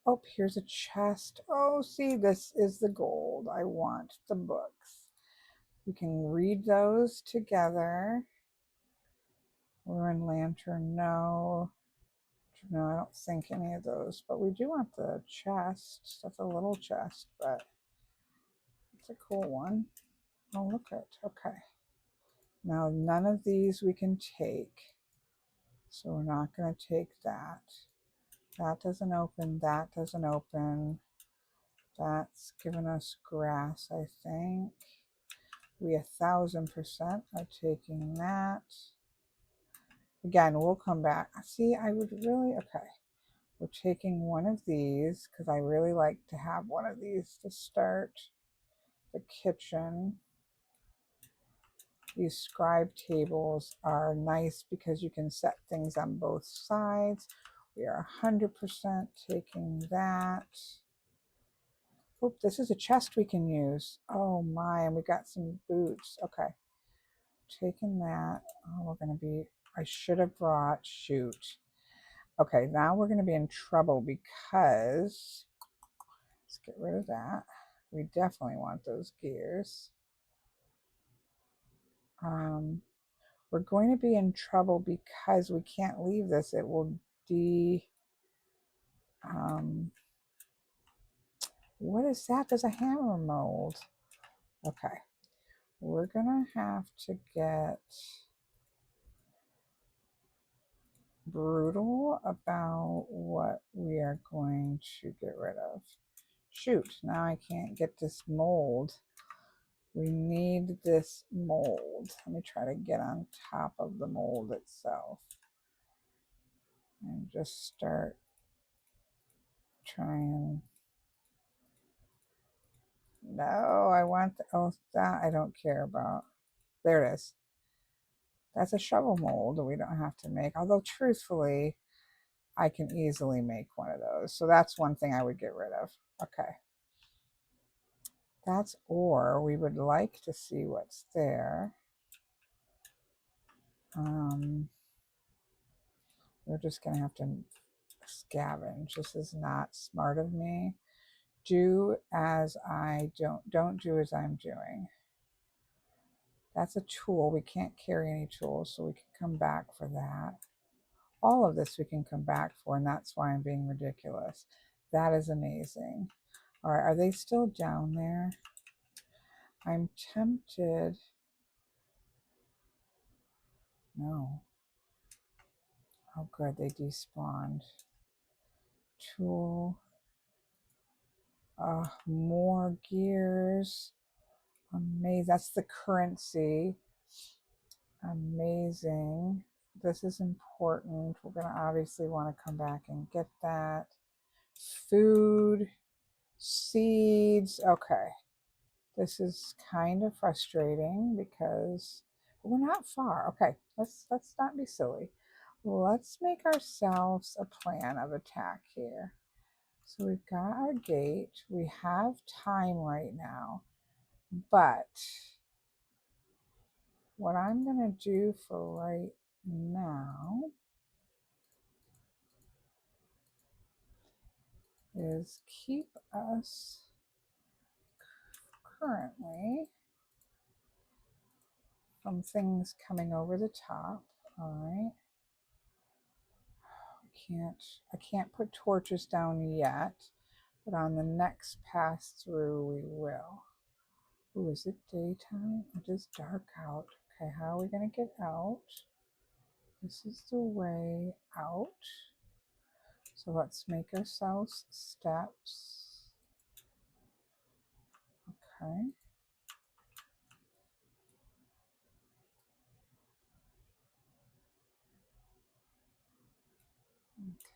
Oh, here's a chest. Oh, see, this is the gold. I want the books. We can read those together. Ruin Lantern, no. No, I don't think any of those, but we do want the chest. That's a little chest, but it's a cool one. Oh, look at, okay. Now, none of these we can take, so we're not going to take that. That doesn't open, that doesn't open. That's given us grass, I think. We 1000% are taking that. Again, we'll come back. See, I would really, okay. We're taking one of these because I really like to have one of these to start the kitchen. These scribe tables are nice because you can set things on both sides. We are 100% taking that. Oh, this is a chest we can use. Oh my, and we got some boots. Okay, taking that. Oh, we're going to be, I should have brought, shoot. Okay, now we're going to be in trouble because, let's get rid of that. We definitely want those gears. We're going to be in trouble because we can't leave this. It will what is that? There's a hammer mold. Okay. We're going to have to get brutal about what we are going to get rid of. Shoot, now I can't get this mold. We need this mold. Let me try to get on top of the mold itself and just start trying. No, I want the, oh, that I don't care about. There it is. That's a shovel mold that we don't have to make. Although truthfully, I can easily make one of those. So that's one thing I would get rid of. Okay. That's ore. We would like to see what's there. We're just going to have to scavenge. This is not smart of me. Do as I don't do as I'm doing. That's a tool. We can't carry any tools, so we can come back for that. All of this we can come back for, and that's why I'm being ridiculous. That is amazing. All right, are they still down there? I'm tempted. No. Oh, good, they despawned. Tool. More gears. Amazing. That's the currency. Amazing. This is important. We're going to obviously want to come back and get that. Food. Seeds. Okay. This is kind of frustrating because we're not far. Okay, let's not be silly. Let's make ourselves a plan of attack here. So we've got our gate. We have time right now. But what I'm going to do for right now is keep us currently from things coming over the top. All right. I can't put torches down yet, but on the next pass through we will. Ooh, is it daytime? It is dark out. Okay, how are we going to get out? This is the way out. So let's make ourselves steps. Okay.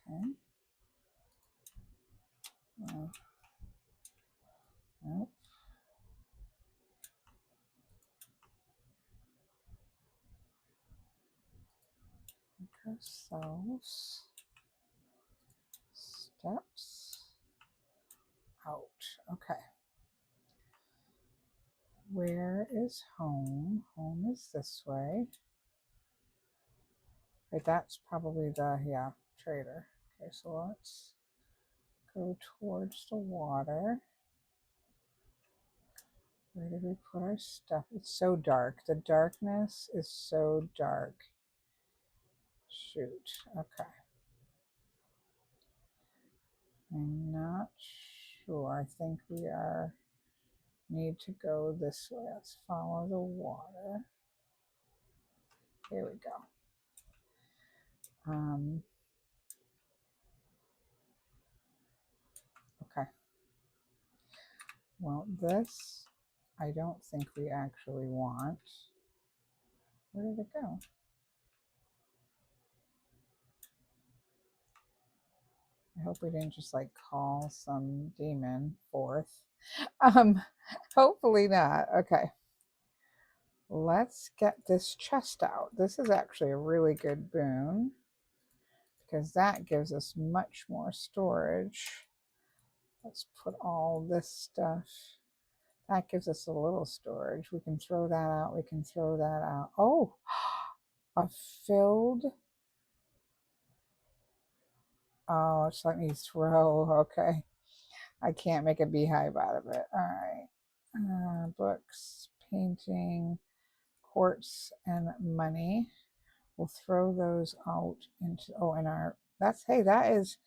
Okay. Nope. Make ourselves steps out. Okay. Where is home? Home is this way. Okay, that's probably the, yeah, trader. Okay, so let's go towards the water. Where did we put our stuff? It's so dark. The darkness is so dark. Shoot. Okay. I'm not sure. I think we need to go this way. Let's follow the water. Here we go. Okay. Well, this I don't think we actually want. Where did it go? I hope we didn't just like call some demon forth. Hopefully not. Okay. Let's get this chest out. This is actually a really good boon because that gives us much more storage. Let's put all this stuff. That gives us a little storage. We can throw that out. We can throw that out. Oh, a filled. Oh, it's let me throw. Okay. I can't make a beehive out of it. All right. Books, painting, quartz, and money. We'll throw those out into, oh, and our, that's, hey, that is,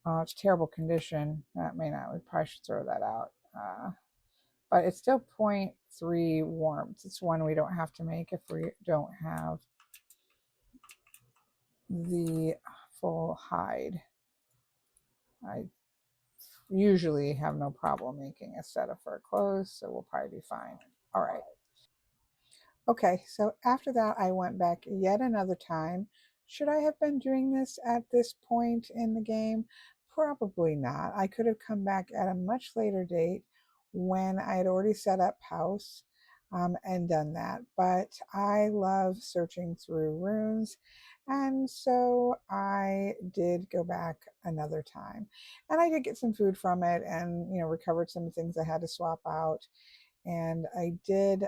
oh, it's terrible condition. That may not, we probably should throw that out. But it's still 0.3 warmth. It's one we don't have to make if we don't have the full hide. I usually have no problem making a set of fur clothes, so we'll probably be fine. All right. Okay, so after that, I went back yet another time. Should I have been doing this at this point in the game? Probably not. I could have come back at a much later date when I had already set up house and done that. But I love searching through runes, and so I did go back another time. And I did get some food from it and, recovered some things I had to swap out. And I did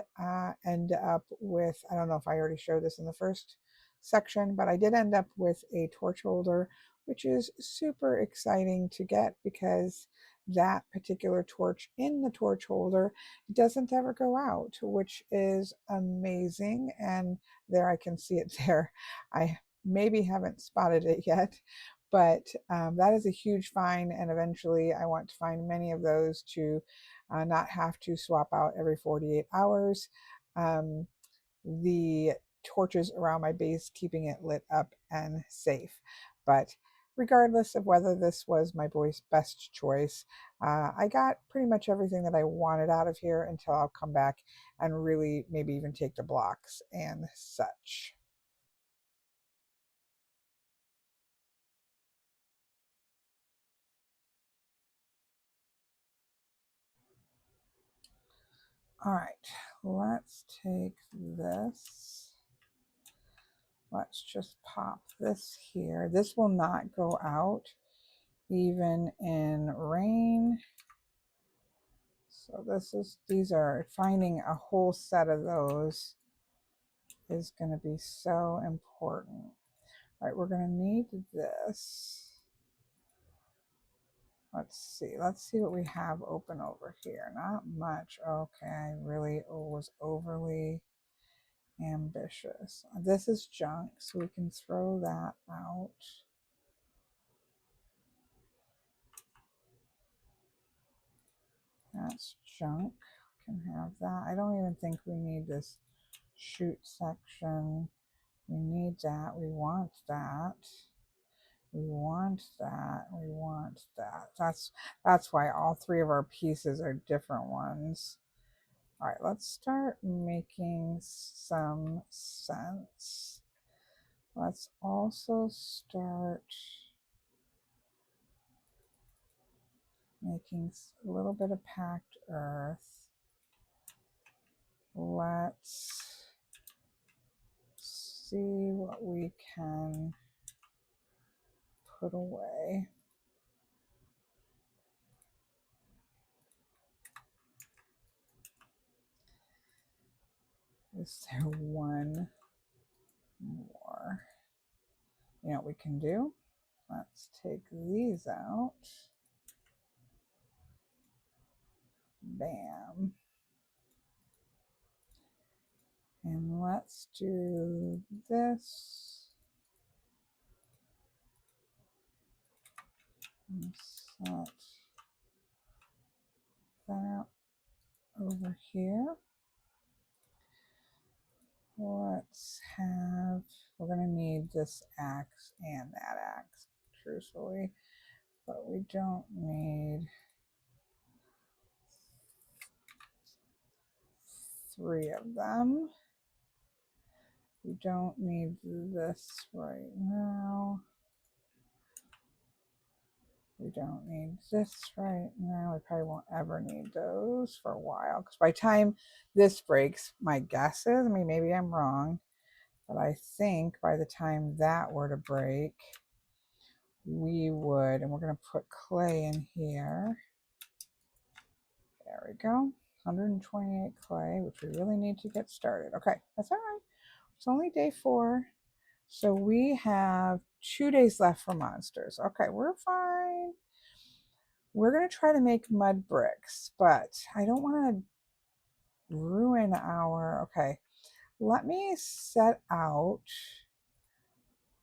end up with, I don't know if I already showed this in the first section, but I did end up with a torch holder, which is super exciting to get because that particular torch in the torch holder doesn't ever go out, which is amazing. And there I can see it there. I maybe haven't spotted it yet, but that is a huge find. And eventually I want to find many of those to not have to swap out every 48 hours. The torches around my base, keeping it lit up and safe. But regardless of whether this was my boy's best choice, I got pretty much everything that I wanted out of here until I'll come back and really maybe even take the blocks and such. All right, let's take this. Let's just pop this here. This will not go out even in rain. So these are, finding a whole set of those is going to be so important. All right, we're going to need this. Let's see what we have open over here. Not much. Okay, I really was overly ambitious. This is junk, so we can throw that out. That's junk. Can have that. I don't even think we need this shoot section. We need that. We want that. We want that. We want that. That's why all three of our pieces are different ones. All right, let's start making some sense. Let's also start making a little bit of packed earth. Let's see what we can put away. Is there one more? You know what we can do? Let's take these out. Bam. And let's do this. And set that over here. Let's have, we're going to need this axe and that axe, truthfully, but we don't need 3 of them. We don't need this right now. We don't need this right now. We probably won't ever need those for a while, because by the time this breaks, my guess is, I mean, maybe I'm wrong, but I think by the time that were to break, we would, and we're going to put clay in here. There we go. 128 clay, which we really need to get started. Okay, that's all right. It's only day 4. So we have 2 days left for monsters. Okay, we're fine. We're going to try to make mud bricks, but I don't want to ruin our... Okay, let me set out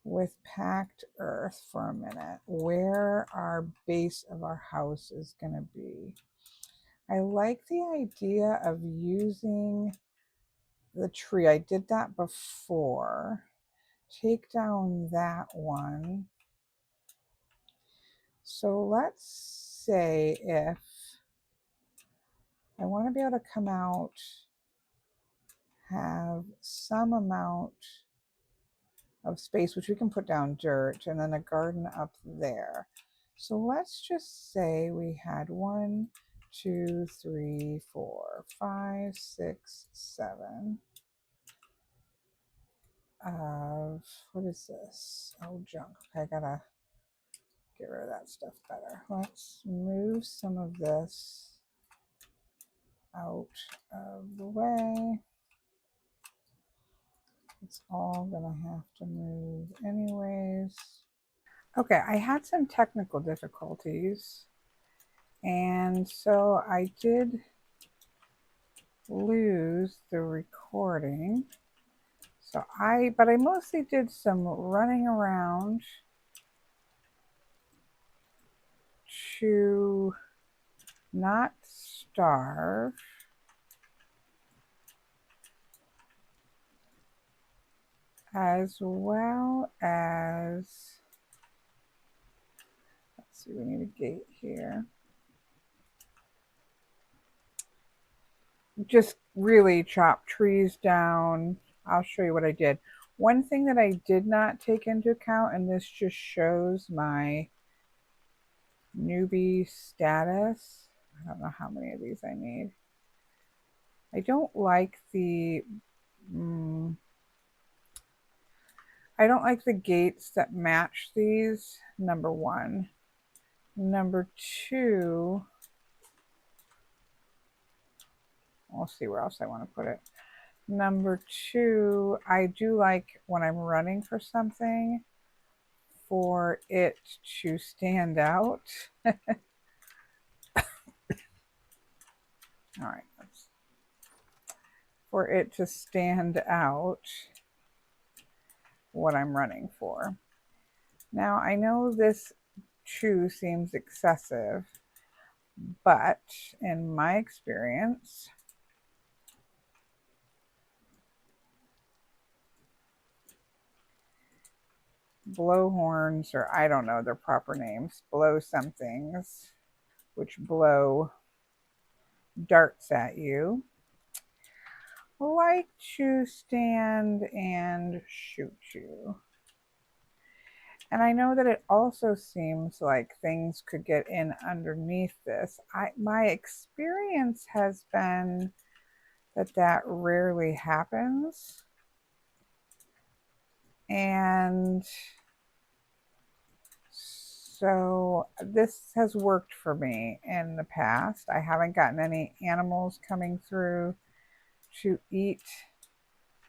with packed earth for a minute where our base of our house is going to be. I like the idea of using the tree. I did that before. Take down that one. So let's say if I want to be able to come out, have some amount of space, which we can put down dirt, and then a garden up there. So let's just say we had 1, 2, 3, 4, 5, 6, 7 of, what is this? Oh, junk. Okay, I gotta get rid of that stuff better. Let's move some of this out of the way. It's all gonna have to move anyways. Okay, I had some technical difficulties, and so I did lose the recording. But I mostly did some running around to not starve. As well as, let's see, we need a gate here. Just really chop trees down. I'll show you what I did. One thing that I did not take into account, and this just shows my newbie status. I don't know how many of these I need. I don't like the I don't like the gates that match these, number 1. Number 2, we'll see where else I want to put it. Number 2, I do like when I'm running for something for it to stand out. All right, for it to stand out what I'm running for. Now, I know this 2 seems excessive, but in my experience, blowhorns, or I don't know their proper names, blow somethings, which blow darts at you, like to stand and shoot you. And I know that it also seems like things could get in underneath this. My experience has been that rarely happens. And so this has worked for me in the past. I haven't gotten any animals coming through to eat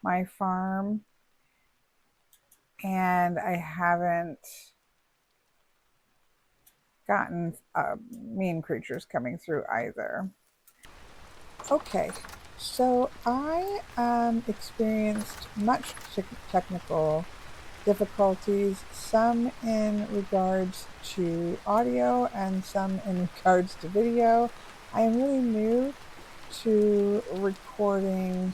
my farm, and I haven't gotten mean creatures coming through either. Okay, so I experienced much technical difficulties, some in regards to audio and some in regards to video. I am really new to recording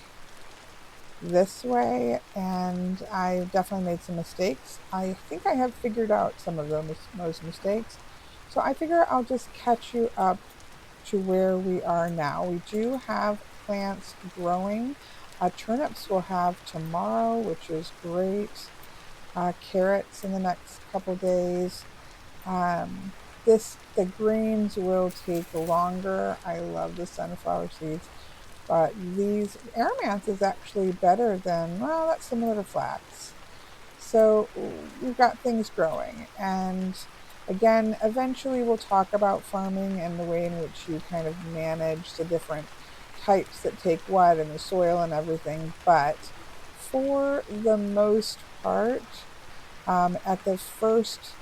this way, and I've definitely made some mistakes. I think I have figured out some of those mistakes. So I figure I'll just catch you up to where we are now. We do have plants growing. Turnips we'll have tomorrow, which is great. Carrots in the next couple days. The greens will take longer. I love the sunflower seeds, but these Aromanth is actually better than, well, that's similar to flax. So we've got things growing. And again, eventually we'll talk about farming and the way in which you kind of manage the different types that take what and the soil and everything. But for the most part, at the first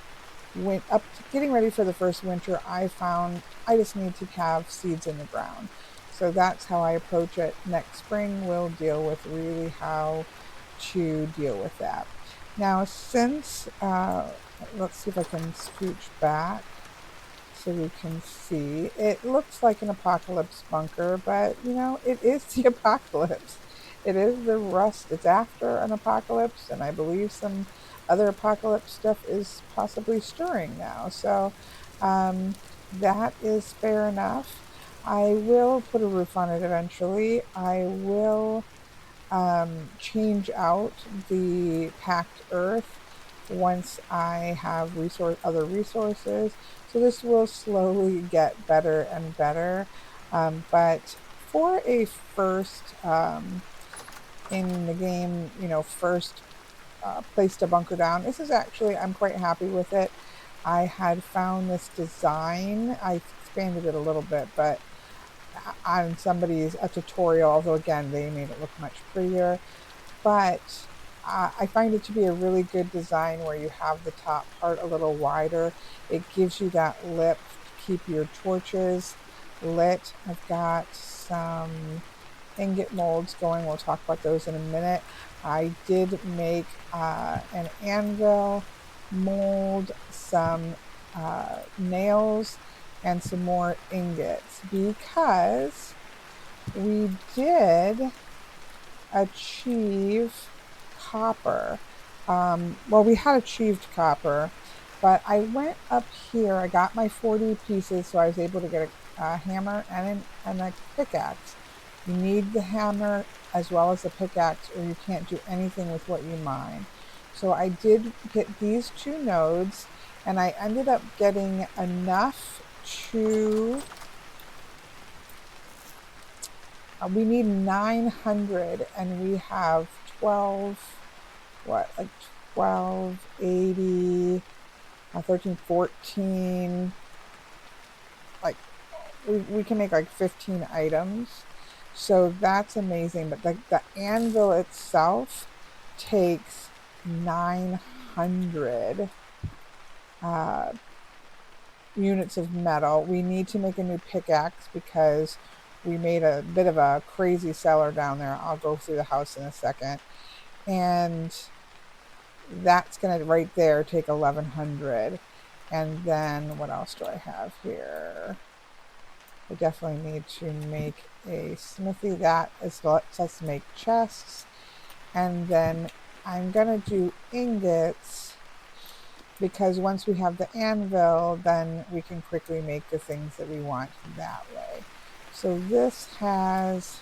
up to getting ready for the first winter, I found I just need to have seeds in the ground. So that's how I approach it. Next spring, we'll deal with really how to deal with that. Now, since, let's see if I can scooch back so we can see. It looks like an apocalypse bunker, but you know, it is the apocalypse. It is the rust. It's after an apocalypse, and I believe some other apocalypse stuff is possibly stirring now. So that is fair enough. I will put a roof on it eventually. I will change out the packed earth once I have other resources. So this will slowly get better and better. But for a first in the game, you know, first place to bunker down, this is actually, I'm quite happy with it. I had found this design. I expanded it a little bit, but on a tutorial, although again, they made it look much prettier. But I find it to be a really good design where you have the top part a little wider. It gives you that lip to keep your torches lit. I've got some ingot molds going. We'll talk about those in a minute. I did make an anvil mold, some nails, and some more ingots because we did achieve copper. Well, we had achieved copper, but I went up here. I got my 40 pieces, so I was able to get a hammer and a pickaxe. You need the hammer as well as the pickaxe, or you can't do anything with what you mine. So I did get these two nodes, and I ended up getting enough to... we need 900, and we have 1280, 13, 14, like we can make like 15 items. So that's amazing. But the anvil itself takes 900 units of metal. We need to make a new pickaxe because we made a bit of a crazy cellar down there. I'll go through the house in a second. And that's going to right there take 1100. And then what else do I have here? I definitely need to make a smithy. That is lets us make chests. And then I'm going to do ingots because once we have the anvil, then we can quickly make the things that we want that way. So this has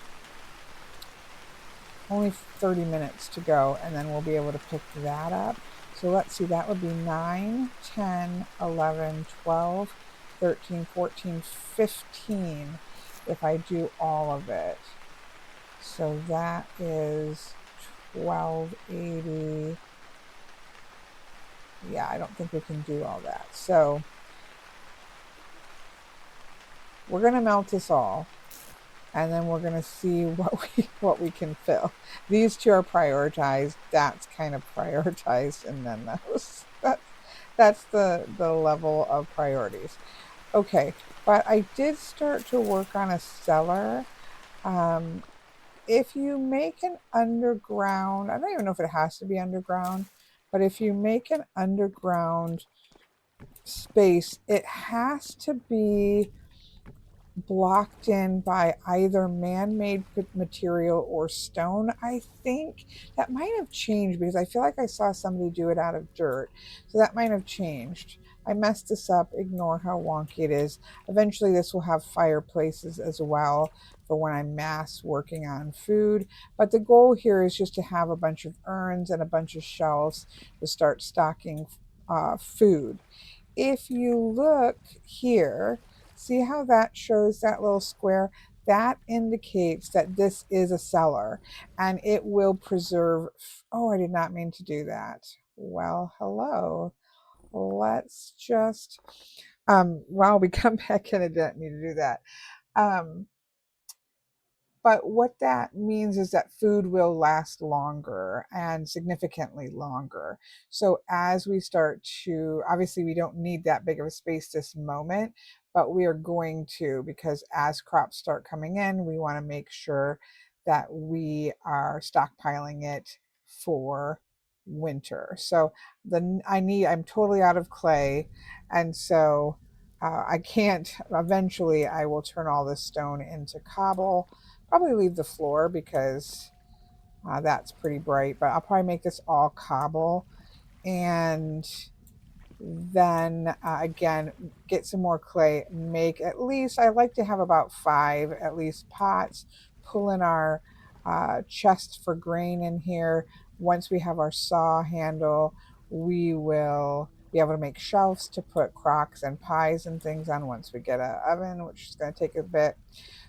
only 30 minutes to go, and then we'll be able to pick that up. So let's see, that would be 9, 10, 11, 12, 13, 14, 15 if I do all of it. So that is 1280. Yeah, I don't think we can do all that. So we're going to melt this all, and then we're going to see what we can fill. These two are prioritized. That's kind of prioritized, and then that's the level of priorities. Okay, but I did start to work on a cellar. If you make an underground, I don't even know if it has to be underground, but if you make an underground space, it has to be blocked in by either man-made material or stone. I think that might have changed because I feel like I saw somebody do it out of dirt. So that might have changed. I messed this up. Ignore how wonky it is. Eventually this will have fireplaces as well for when I'm mass working on food. But the goal here is just to have a bunch of urns and a bunch of shelves to start stocking food. If you look here, see how that shows that little square? That indicates that this is a cellar and it will preserve. Oh, I did not mean to do that. Well, hello. Let's just, while we come back in, I didn't mean to do that. But what that means is that food will last longer and significantly longer. So as we start to, obviously we don't need that big of a space this moment, but we are going to, because as crops start coming in, we want to make sure that we are stockpiling it for winter. So I'm totally out of clay. And so I can't, eventually I will turn all this stone into cobble. Probably leave the floor because that's pretty bright, but I'll probably make this all cobble. And then again, get some more clay, make at least, I like to have about 5 at least pots, pull in our chest for grain in here. Once we have our saw handle, we will be able to make shelves to put crocks and pies and things on once we get an oven, which is going to take a bit.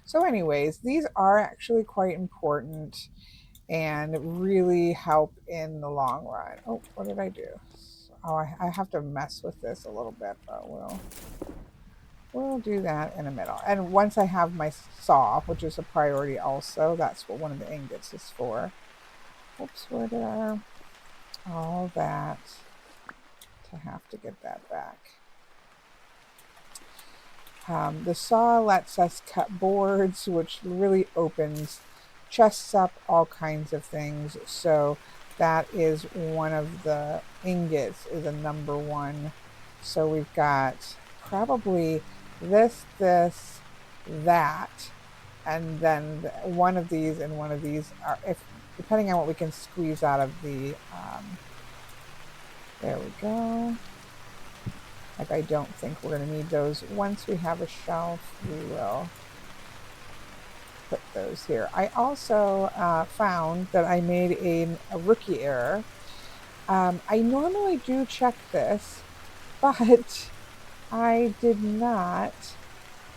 So anyways, these are actually quite important and really help in the long run. Oh, what did I do? Oh, I have to mess with this a little bit, but we'll do that in a minute. And once I have my saw, which is a priority also, that's what one of the ingots is for. Oops, where did all that to have to get that back. The saw lets us cut boards, which really opens chests up, all kinds of things. So that is one of the ingots, is a number 1. So we've got probably this, that, and then one of these and one of these are, if depending on what we can squeeze out of the, there we go. Like, I don't think we're going to need those. Once we have a shelf, we will put those here. I also found that I made a rookie error. I normally do check this, but I did not,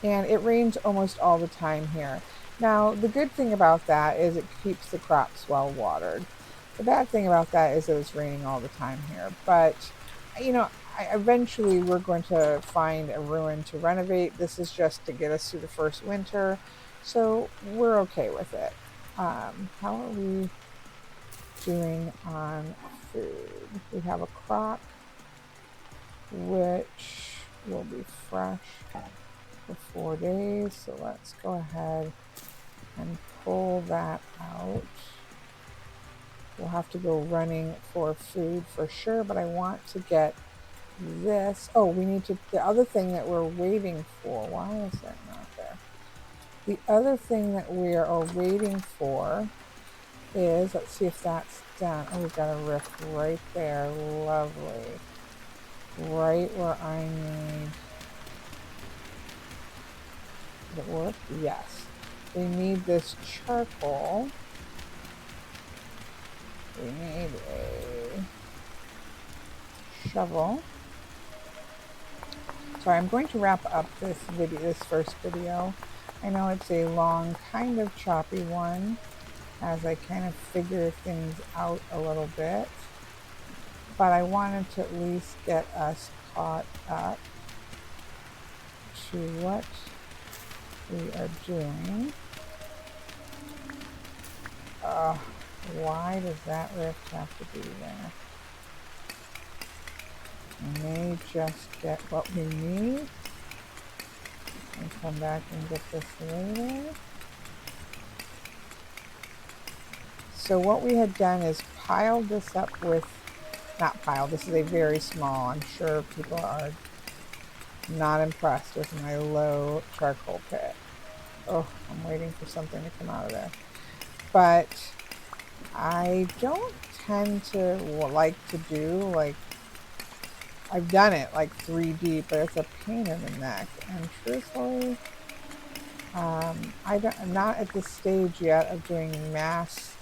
and it rains almost all the time here. Now, the good thing about that is it keeps the crops well watered. The bad thing about that is that it's raining all the time here, but you know, eventually we're going to find a ruin to renovate. This is just to get us through the first winter, so we're okay with it. How are we doing on food? We have a crock, which will be fresh for 4 days, so let's go ahead and pull that out. We'll have to go running for food for sure, but I want to get this. Oh, we need to, the other thing that we're waiting for, why is that not there? The other thing that we are waiting for is, let's see if that's done. Oh, we've got a rift right there. Lovely. Right where I need. Did it work? Yes. We need this charcoal. We need a shovel. So I'm going to wrap up this video, this first video. I know it's a long, kind of choppy one, as I kind of figure things out a little bit. But I wanted to at least get us caught up to what we are doing. Why does that rift have to be there? We may just get what we need and come back and get this later. So what we had done is piled this up with, not piled, this is a very small, I'm sure people are not impressed with my low charcoal pit. Oh, I'm waiting for something to come out of there. But I don't tend to like to do like I've done it like 3D, but it's a pain in the neck. And truthfully, I'm not at the stage yet of doing mass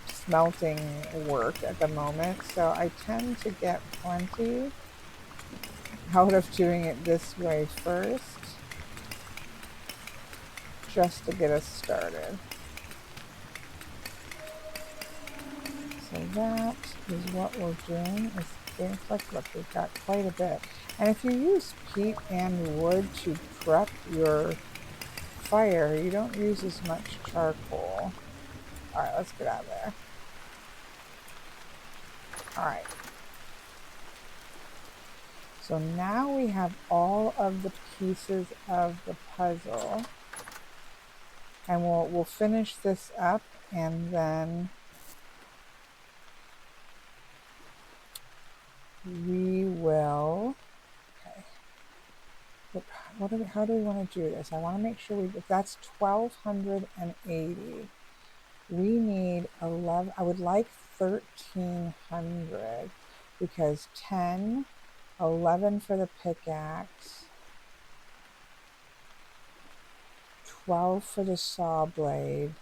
smelting work at the moment, so I tend to get plenty out of doing it this way first, just to get us started. So that is what we're doing. It's like, look, we've got quite a bit. And if you use peat and wood to prep your fire, you don't use as much charcoal. All right, let's get out of there. All right. So now we have all of the pieces of the puzzle. And we'll finish this up, and then we will, okay. How do we want to do this? I want to make sure if that's 1,280. We need 11, I would like 1,300 because 10, 11 for the pickaxe, 12 for the saw blade,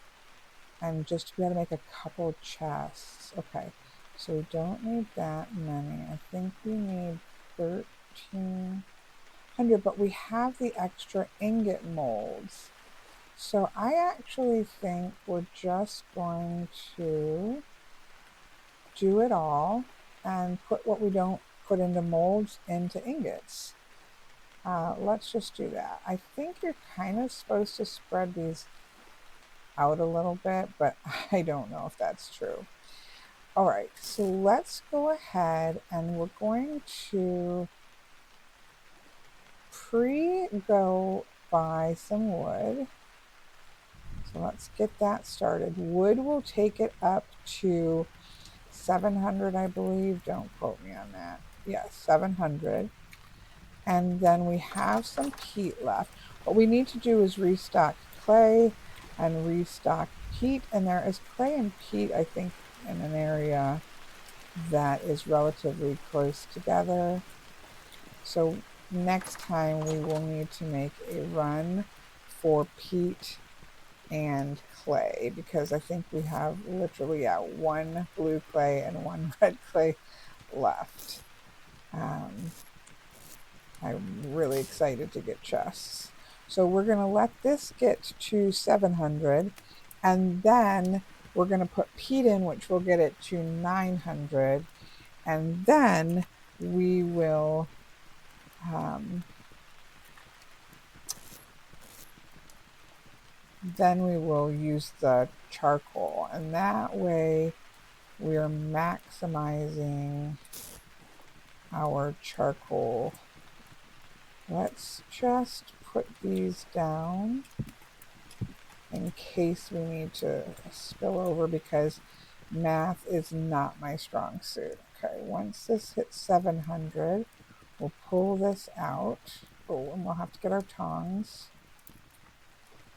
and just to be able to make a couple chests. Okay, so we don't need that many. I think we need 1,300, but we have the extra ingot molds. So I actually think we're just going to do it all and put what we don't put into molds into ingots. Let's just do that. I think you're kind of supposed to spread these out a little bit, but I don't know if that's true. All right, so let's go ahead and we're going to go buy some wood. So let's get that started. Wood will take it up to 700, I believe. Don't quote me on that. Yes, 700. And then we have some peat left. What we need to do is restock clay and restock peat. And there is clay and peat, I think, in an area that is relatively close together. So next time we will need to make a run for peat and clay, because I think we have literally one blue clay and one red clay left. I'm really excited to get chests. So we're going to let this get to 700, and then we're going to put peat in, which will get it to 900, and then we will use the charcoal, and that way we are maximizing our charcoal. Let's just put these down in case we need to spill over, because math is not my strong suit. Okay, once this hits 700, we'll pull this out. Oh, and we'll have to get our tongs.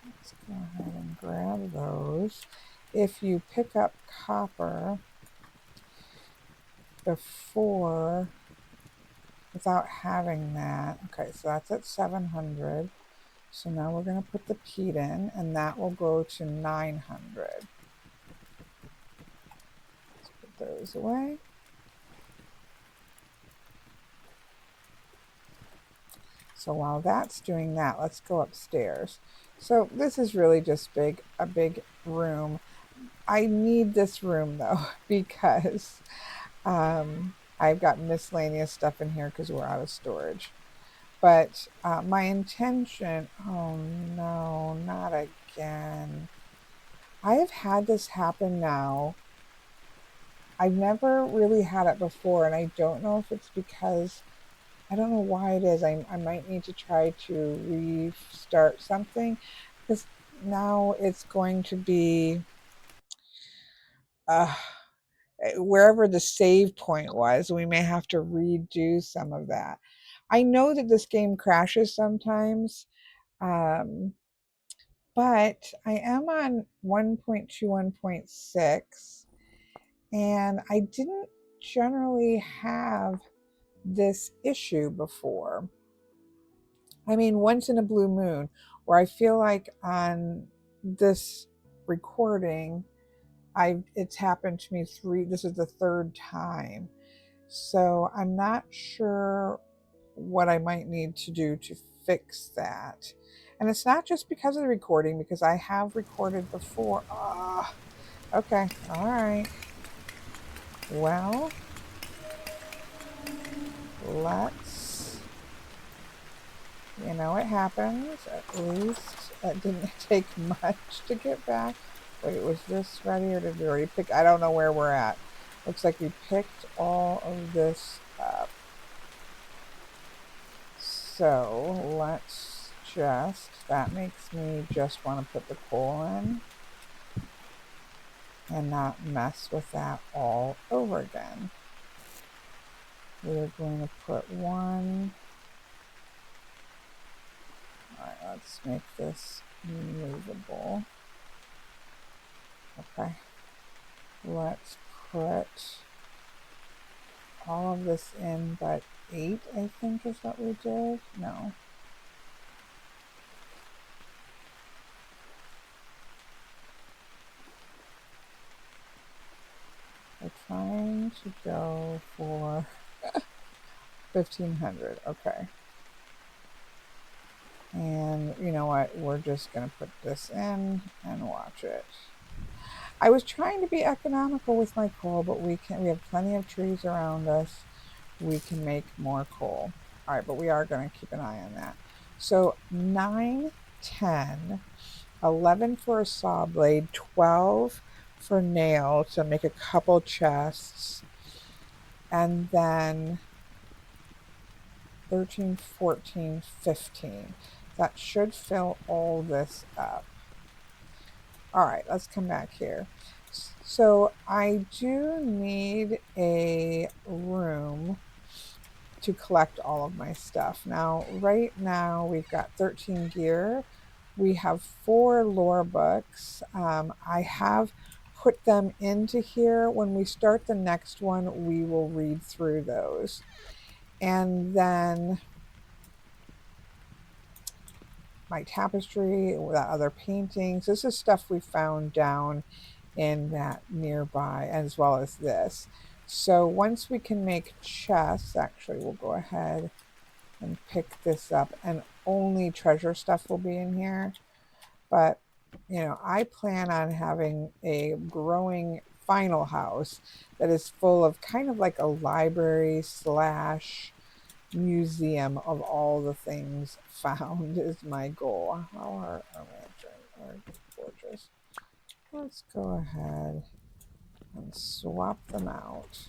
Let's go ahead and grab those. If you pick up copper before, without having that, okay, so that's at 700. So now we're going to put the peat in, and that will go to 900. Let's put those away. So while that's doing that, let's go upstairs. So this is really just a big room. I need this room though, because I've got miscellaneous stuff in here because we're out of storage. But my intention, oh no, not again. I have had this happen now. I've never really had it before, and I don't know if it's because, I don't know why it is. I might need to try to restart something, because now it's going to be wherever the save point was. We may have to redo some of that. I know that this game crashes sometimes, but I am on 1.2, 1.6, and I didn't generally have this issue before. I mean, once in a blue moon, where I feel like on this recording, it's happened to me this is the third time. So I'm not sure what I might need to do to fix that. And it's not just because of the recording, because I have recorded before. Okay, all right. Well, let's, it happens. At least it didn't take much to get back. Wait, was this ready or did we already pick? I don't know where we're at. Looks like we picked all of this up. So let's that makes me just want to put the coal in and not mess with that all over again. We're going to put one. All right, let's make this movable. Okay. Let's put all of this in, but 8, I think is what we did. No. We're trying to go for 1,500. Okay. And you know what? We're just going to put this in and watch it. I was trying to be economical with my coal, but we have plenty of trees around us. We can make more coal. All right, but we are going to keep an eye on that. So 9, 10, 11 for a saw blade, 12 for nail to make a couple chests, and then 13, 14, 15. That should fill all this up. All right, let's come back here. So I do need a room to collect all of my stuff. Now, right now we've got 13 gear. We have 4 lore books. I have put them into here. When we start the next one, we will read through those. And then my tapestry, that other paintings. This is stuff we found down in that nearby, as well as this. So once we can make chests, actually we'll go ahead and pick this up, and only treasure stuff will be in here. But I plan on having a growing final house that is full of kind of like a library / museum of all the things found is my goal. Our fortress. Let's go ahead and swap them out.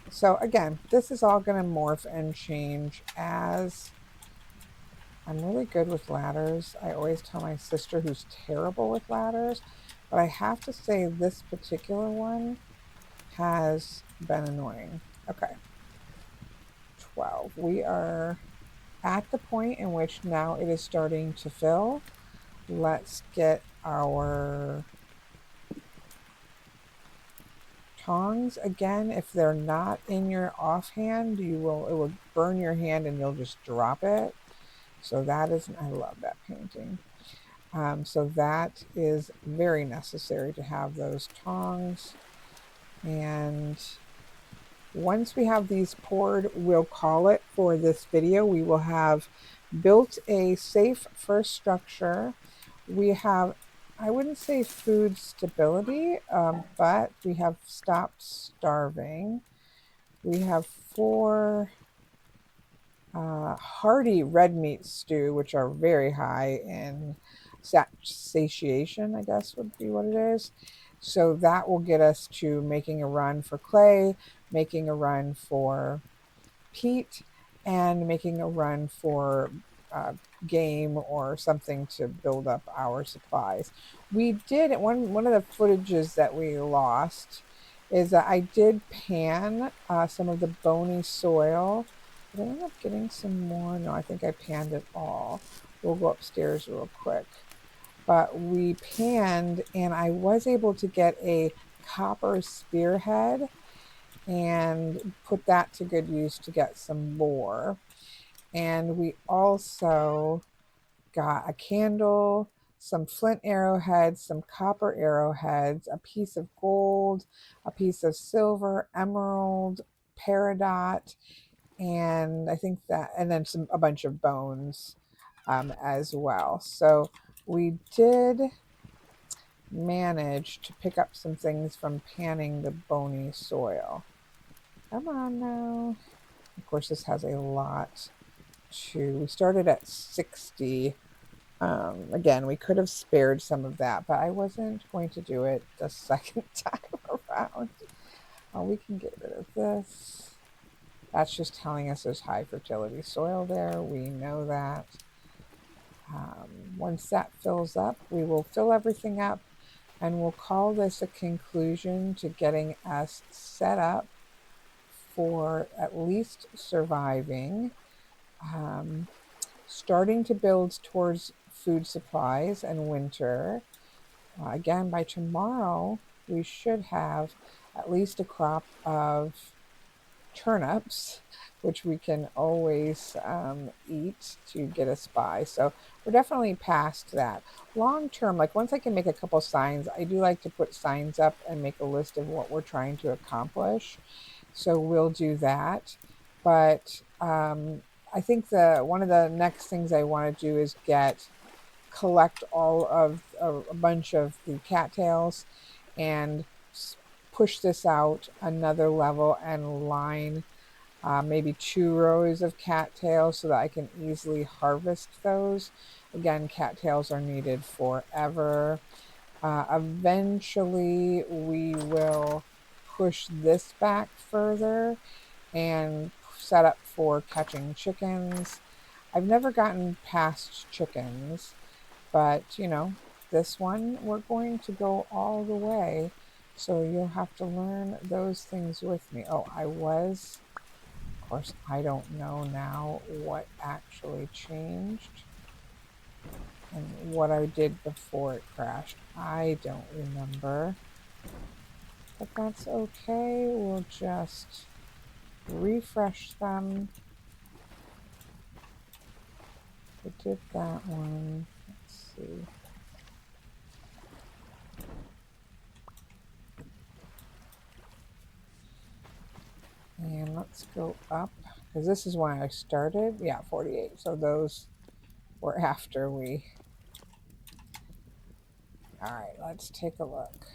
So again, this is all going to morph and change as I'm really good with ladders. I always tell my sister, who's terrible with ladders, but I have to say this particular one has been annoying. Okay. 12. We are at the point in which now it is starting to fill. Let's get our tongs. Again, if they're not in your offhand, it will burn your hand and you'll just drop it. So that is, I love that painting. So that is very necessary to have those tongs. And once we have these poured, we'll call it for this video. We will have built a safe first structure. We have, I wouldn't say food stability, but we have stopped starving. We have 4 hearty red meat stew, which are very high in satiation, I guess would be what it is. So that will get us to making a run for clay, making a run for peat, and making a run for game or something to build up our supplies. We did, one of the footages that we lost is that I did pan some of the bony soil. Did I end up getting some more? No, I think I panned it all. We'll go upstairs real quick. But we panned, and I was able to get a copper spearhead. and put that to good use to get some more. And we also got a candle, some flint arrowheads, some copper arrowheads, a piece of gold, a piece of silver, emerald, peridot, and I think that, and then a bunch of bones as well. So we did manage to pick up some things from panning the bony soil. Come on now. Of course, this has a lot we started at 60. Again, we could have spared some of that, but I wasn't going to do it the second time around. Oh, we can get rid of this. That's just telling us there's high fertility soil there. We know that. Once that fills up, we will fill everything up, and we'll call this a conclusion to getting us set up for at least surviving. Starting to build towards food supplies and winter. Again, by tomorrow, we should have at least a crop of turnips, which we can always eat to get us by. So we're definitely past that. Long term, like once I can make a couple signs, I do like to put signs up and make a list of what we're trying to accomplish. So we'll do that. But I think one of the next things I want to do is collect all of a bunch of the cattails and push this out another level and line maybe 2 rows of cattails so that I can easily harvest those. Again, cattails are needed forever. Eventually, we will push this back further and set up for catching chickens. I've never gotten past chickens, but this one we're going to go all the way. So you'll have to learn those things with me. Oh, of course, I don't know now what actually changed and what I did before it crashed. I don't remember, but that's okay. We'll just refresh them. We did that one. Let's see. And let's go up, because this is when I started. Yeah, 48. So those were after we... All right, let's take a look.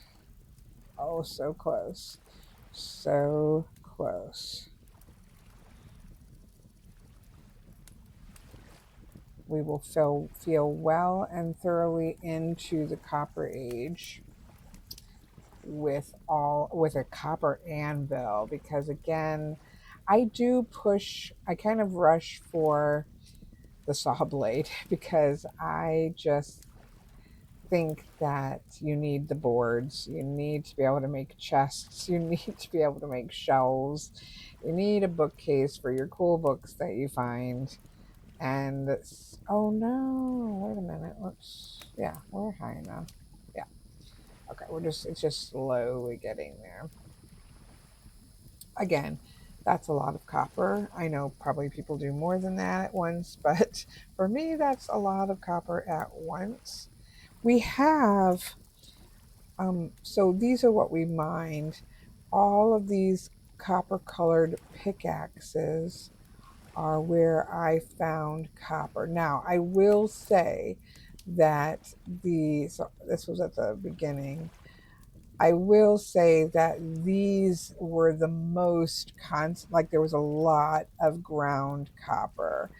Oh, so close. So close. We will feel well and thoroughly into the Copper Age with a copper anvil, because again, I kind of rush for the saw blade because I just think that you need the boards, you need to be able to make chests, you need to be able to make shelves, you need a bookcase for your cool books that you find. And oh no, wait a minute, we're high enough. Yeah, okay, it's just slowly getting there. Again, that's a lot of copper. I know probably people do more than that at once, but for me, that's a lot of copper at once. We have, so these are what we mined. All of these copper colored pickaxes are where I found copper. Now, I will say that so this was at the beginning. I will say that these were the most constant, like there was a lot of ground copper.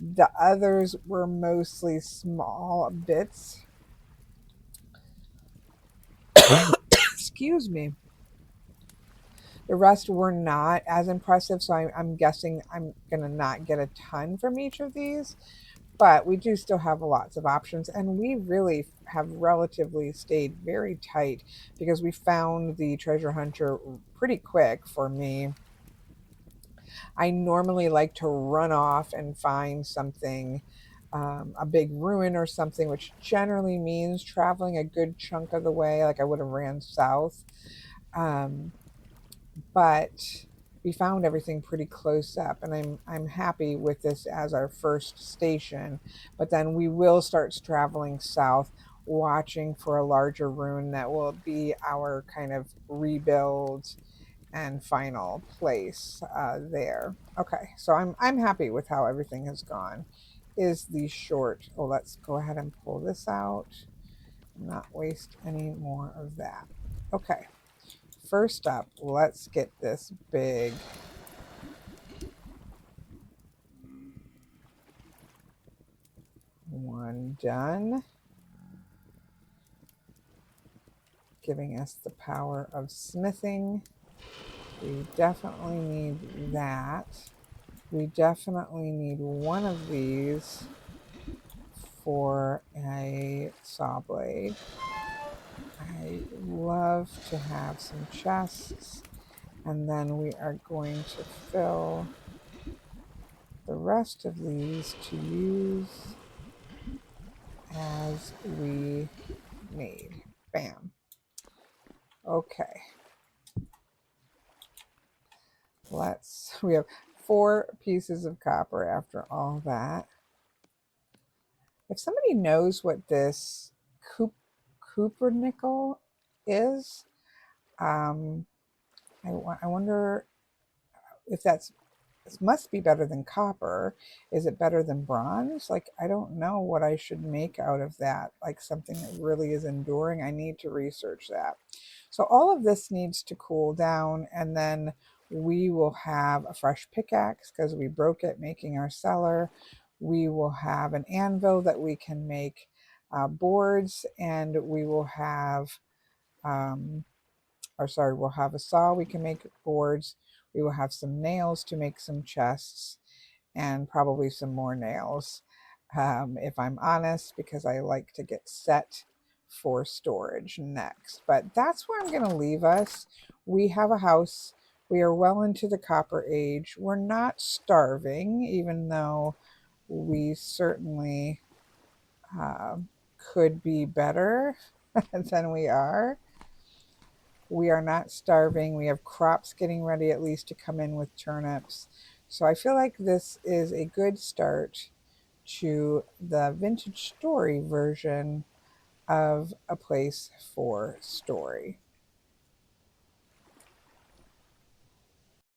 The others were mostly small bits. Excuse me. The rest were not as impressive, so I'm guessing I'm going to not get a ton from each of these. But we do still have lots of options, and we really have relatively stayed very tight because we found the treasure hunter pretty quick for me. I normally like to run off and find something, a big ruin or something, which generally means traveling a good chunk of the way, like I would have ran south. Um, but we found everything pretty close up, and I'm happy with this as our first station. But then we will start traveling south, watching for a larger rune that will be our kind of rebuild and final place there. Okay, so I'm happy with how everything has gone. Is the short? Oh, let's go ahead and pull this out. Not waste any more of that. Okay. First up, let's get this big one done, giving us the power of smithing. We definitely need that. We definitely need one of these for a saw blade. I love to have some chests, and then we are going to fill the rest of these to use as we need. Bam. Okay. We have 4 pieces of copper after all that. If somebody knows what this Cooper nickel is, I wonder if this must be better than copper. Is it better than bronze? Like, I don't know what I should make out of that. Like something that really is enduring. I need to research that. So all of this needs to cool down, and then we will have a fresh pickaxe because we broke it making our cellar. We will have an anvil that we can make boards, and we will have we'll have a saw, we can make boards. We will have some nails to make some chests, and probably some more nails, if I'm honest, because I like to get set for storage next. But that's where I'm going to leave us. We have a house. We are well into the copper age. We're not starving, even though we certainly uh, could be better than we are. We are not starving. We have crops getting ready at least to come in with turnips. So I feel like this is a good start to the vintage story version of A Place for Story.